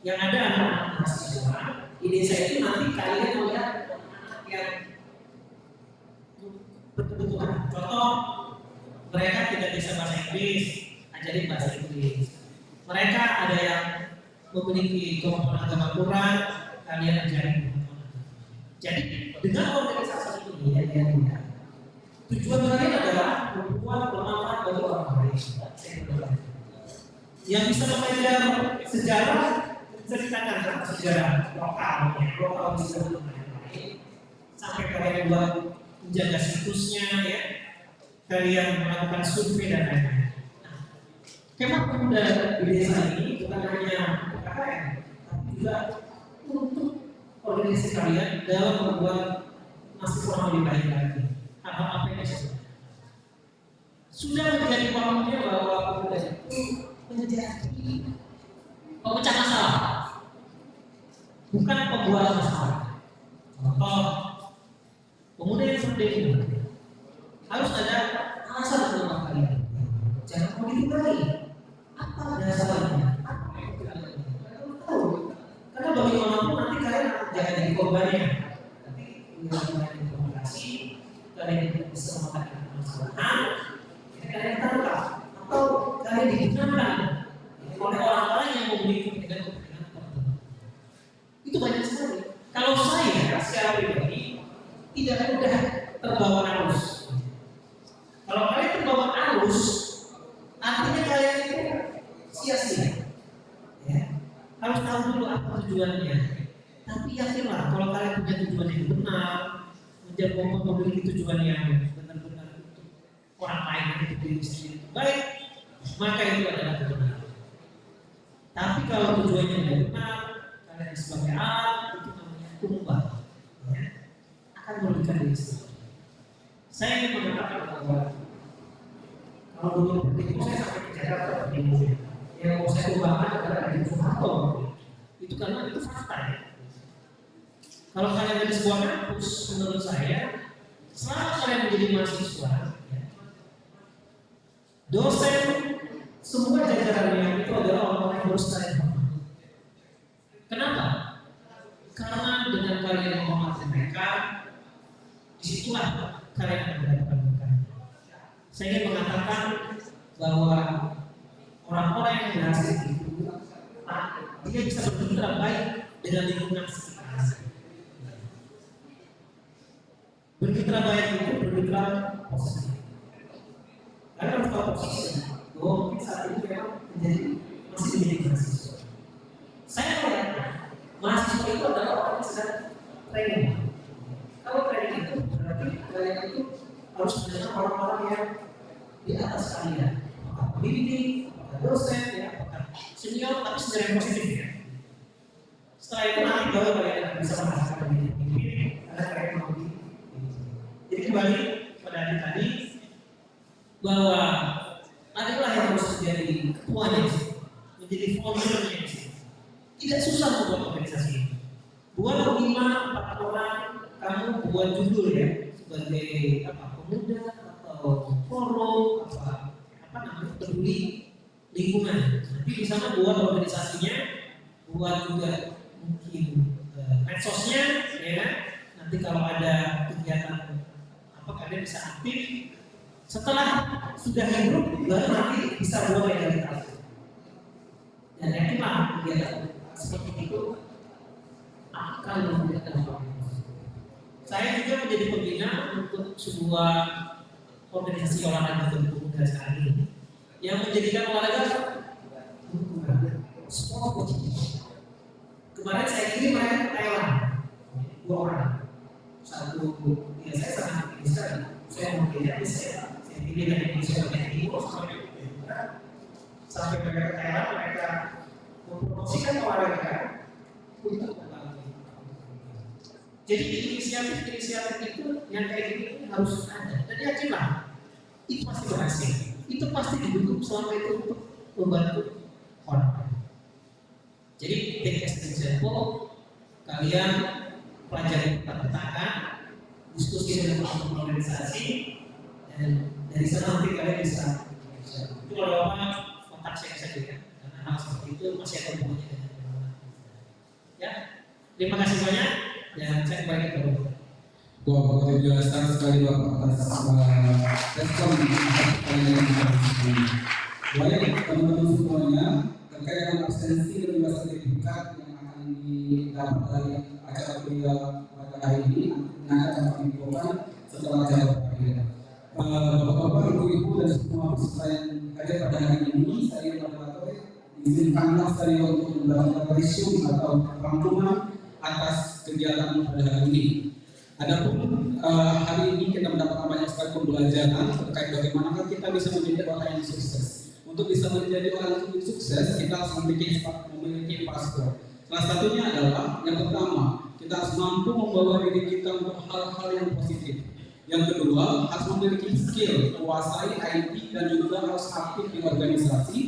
yang ada anak-anak mahasiswa di desa itu nanti kalian melihat anak yang berkebutuhan. Contoh, mereka tidak bisa bahasa Inggris, ajarin bahasa Inggris. Mereka ada yang memiliki kemampuan agama Quran, kalian ajarin. Jadi dengan organisasi ini ya, tujuan kalian adalah membuat bermanfaat bagi orang lain. Yang bisa belajar sejarah, ceritakan tentang sejarah lokal bisa lain. Sampai kalian buat menjaga situsnya, ya, kalian melakukan survei dan lain-lain. Nah, kemah pemuda di desa ini bukan hanya KKN, tapi juga untuk organisasi kalian dalam membuat mahasiswa lebih baik lagi. Hal-hal apa yang disebut sudah menjadi waktunya bahwa pemuda itu menjadi pemecah masalah, bukan pembuat masalah. Contoh, pemuda yang seperti ini Harus ada alasan kenapa kalian. Jangan mau ditunggangi. Apa dasarnya? Tahu. Karena bagaimanapun nanti kalian jangan jadi korbannya. Tapi kalian komunikasi, kalian tidak bisa mengatakan kesalahan, kalian tangkap atau kalian digunakan oleh orang-orang yang memiliki kepentingan tertentu. Itu banyak sekali. Kalau saya secara pribadi tidak mudah terbawa arus. Kalau kalian terbawa arus, artinya kalian itu sia-sia. Ya. Harus tahu dulu apa tujuannya. Tapi yakinlah kalau kalian punya tujuan yang benar, memiliki tujuan yang benar-benar untuk orang lain dan untuk diri sendiri itu baik, maka itu adalah kebenaran. Tapi kalau tujuannya tidak benar, kalian sebagai alat itu namanya tumbal, ya, akan merugikan diri sendiri. Saya ingin mengatakan bahwa kalau dulu itu saya sampai ke Jakarta yang mau saya ubahkan adalah di Soeharto. Itu karena itu fakta ya. Kalau kalian dari sebuah kampus, menurut saya, selama kalian menjadi mahasiswa, ya, dosen semua jajarannya itu adalah orang-orang yang harus kalian hormati. Kenapa? Karena dengan kalian menghormati mereka, disitulah kalian akan mendapatkan berkah. Saya ingin mengatakan bahwa orang-orang yang berhasil itu, dia bisa bermitra baik dengan lingkungan sekitar. Bermitra baik itu bermitra positif. Karena harus tahu posisi bahwa mungkin saat ini memang masih menjadi mahasiswa. Saya melihat mahasiswa itu adalah orang yang sedang training. Kalau training itu berarti kalian itu harus menjadi orang-orang yang di atas kalian, apakah pendidik, apakah dosen, ya, apakah senior, tapi secara yang positif ya. Setelah itu nanti baru kalian akan bisa merasakan pendidik, karena kalian mau di. Jadi kembali pada tadi bahwa adalah yang harus menjadi ketuanya, menjadi foundernya. Tidak susah membuat organisasi ini. Buat 5-4 orang, kamu buat judul ya sebagai pemuda atau forum apa namanya peduli lingkungan. Nanti di sana buat organisasinya, buat juga mungkin medsosnya, ya. Nanti kalau ada kegiatan kalian bisa aktif. Setelah sudah hidup, baru nanti bisa buat legalitas. Dan yakinlah kegiatan seperti itu akan memberikan dampak. Saya juga menjadi pembina untuk sebuah organisasi olahraga pemuda saat ini yang menjadikan olahraga sport coaching. Kemarin saya kirim mereka ke Thailand, 2 orang. Satu, ya saya sangat bisa. Saya mungkin saya pilih dari Indonesia bagian timur sampai mereka ke Thailand, mereka mempromosikan olahraga untuk membangun. Jadi inisiatif itu yang kayak gini harus ada. Dan yakinlah itu pasti berhasil. Itu pasti didukung selama itu untuk membantu orang. Jadi take as example, kalian pelajari petakan, diskusi dengan teman-teman organisasi, dan dari sana nanti kalian bisa. Itu kalau apa kontak saya saja ya, karena hal seperti itu masih ada hubungannya dengan teman-teman. Ya, terima kasih banyak dan saya kembali ke Bapak. Wah, begitu jelaskan sekali Bapak atas respon baik teman-teman semuanya terkait dengan absensi dan juga sertifikat yang akan didapat dari acara kuliah pada hari ini nanti akan kami infokan setelah acara berakhir. Bapak-bapak, ibu-ibu dan semua peserta yang hadir pada hari ini, saya moderator izinkanlah saya untuk mendapatkan resume atau rangkuman atas kegiatan pada hari ini. Adapun hari ini kita mendapatkan banyak sekali pembelajaran terkait bagaimana kita bisa menjadi orang yang sukses. Untuk bisa menjadi orang yang sukses, kita harus memiliki paspor. Salah satunya adalah yang pertama, kita harus mampu membawa diri kita untuk hal-hal yang positif. Yang kedua, harus memiliki skill, menguasai IT dan juga harus aktif di organisasi.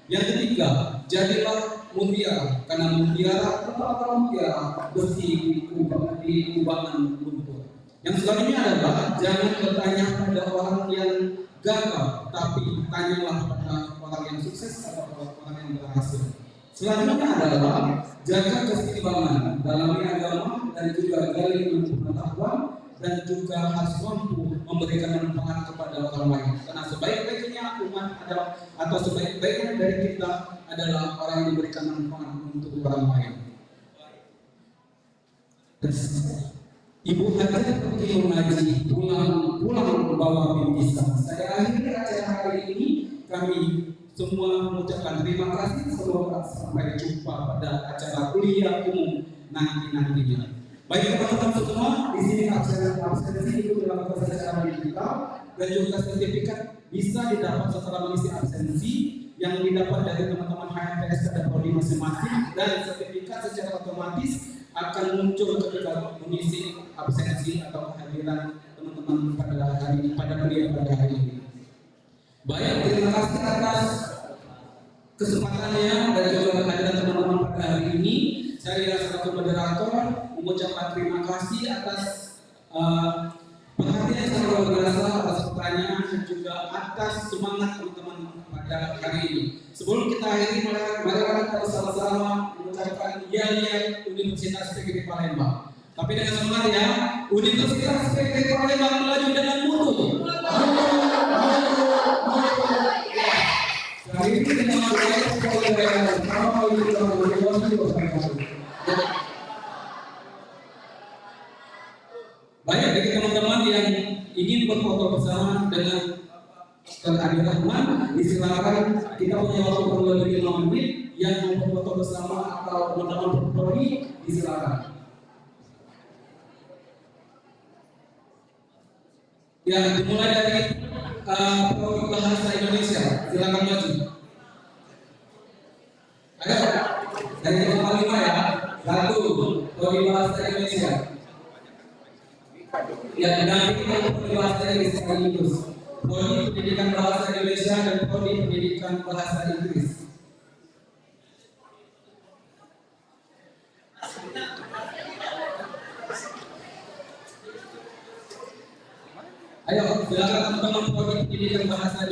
Yang ketiga, jadilah mutiara, karena mutiara bersih di kubangan lumpur. Yang selanjutnya adalah jangan bertanya pada orang gagal, tapi tanyalah pada orang yang sukses atau orang yang berhasil. Selanjutnya adalah jaga keseimbangan dalam agama dan juga gali ilmu pengetahuan dan juga harus mampu memberikan manfaat kepada orang lain. Karena sebaik-baiknya umat adalah atau sebaik-baiknya dari kita adalah orang yang memberikan manfaat untuk orang lain. Ibu Hajar pergi mengaji, pulang bawa bingkisan. Saya akhiri acara hari ini, kami semua mengucapkan terima kasih. Semoga sampai jumpa pada acara kuliah umum nantinya. Baik teman-teman semua, di sini absensi itu dilakukan secara digital dan juga sertifikat bisa didapat setelah mengisi absensi yang didapat dari teman-teman HMPS dan prodi masing-masing, dan sertifikat secara otomatis akan muncul ketika mengisi absensi atau kehadiran teman-teman pada kuliah pada hari ini. Baik, terima kasih atas kesempatannya dan juga kehadiran teman-teman pada hari ini. Saya selaku moderator mengucapkan terima kasih atas perhatian yang luar biasa, atas pertanyaan dan juga atas semangat teman-teman pada hari ini. Sebelum kita akhiri, mari kita sama-sama mengucapkan ya Universitas PGRI Palembang. Tapi dengan semangat ya, Universitas PGRI Palembang melaju dengan mutu. Hari ini dengan banyak bagi teman-teman yang ingin berfoto bersama dengan Adir Rahman, disilakan. Kita punya waktu kurang lebih 5 menit. Yang mau berfoto bersama atau teman-teman prodi, disilakan. Ya, dimulai dari prodi bahasa Indonesia. Silakan maju. Ayo, dari yang paling 5 ya. 1, prodi bahasa Indonesia. Ya, didampingi prodi bahasa Inggris sekaligus. Prodi pendidikan bahasa Indonesia dan prodi pendidikan bahasa Inggris. Ayo, silakan teman-teman prodi pendidikan bahasa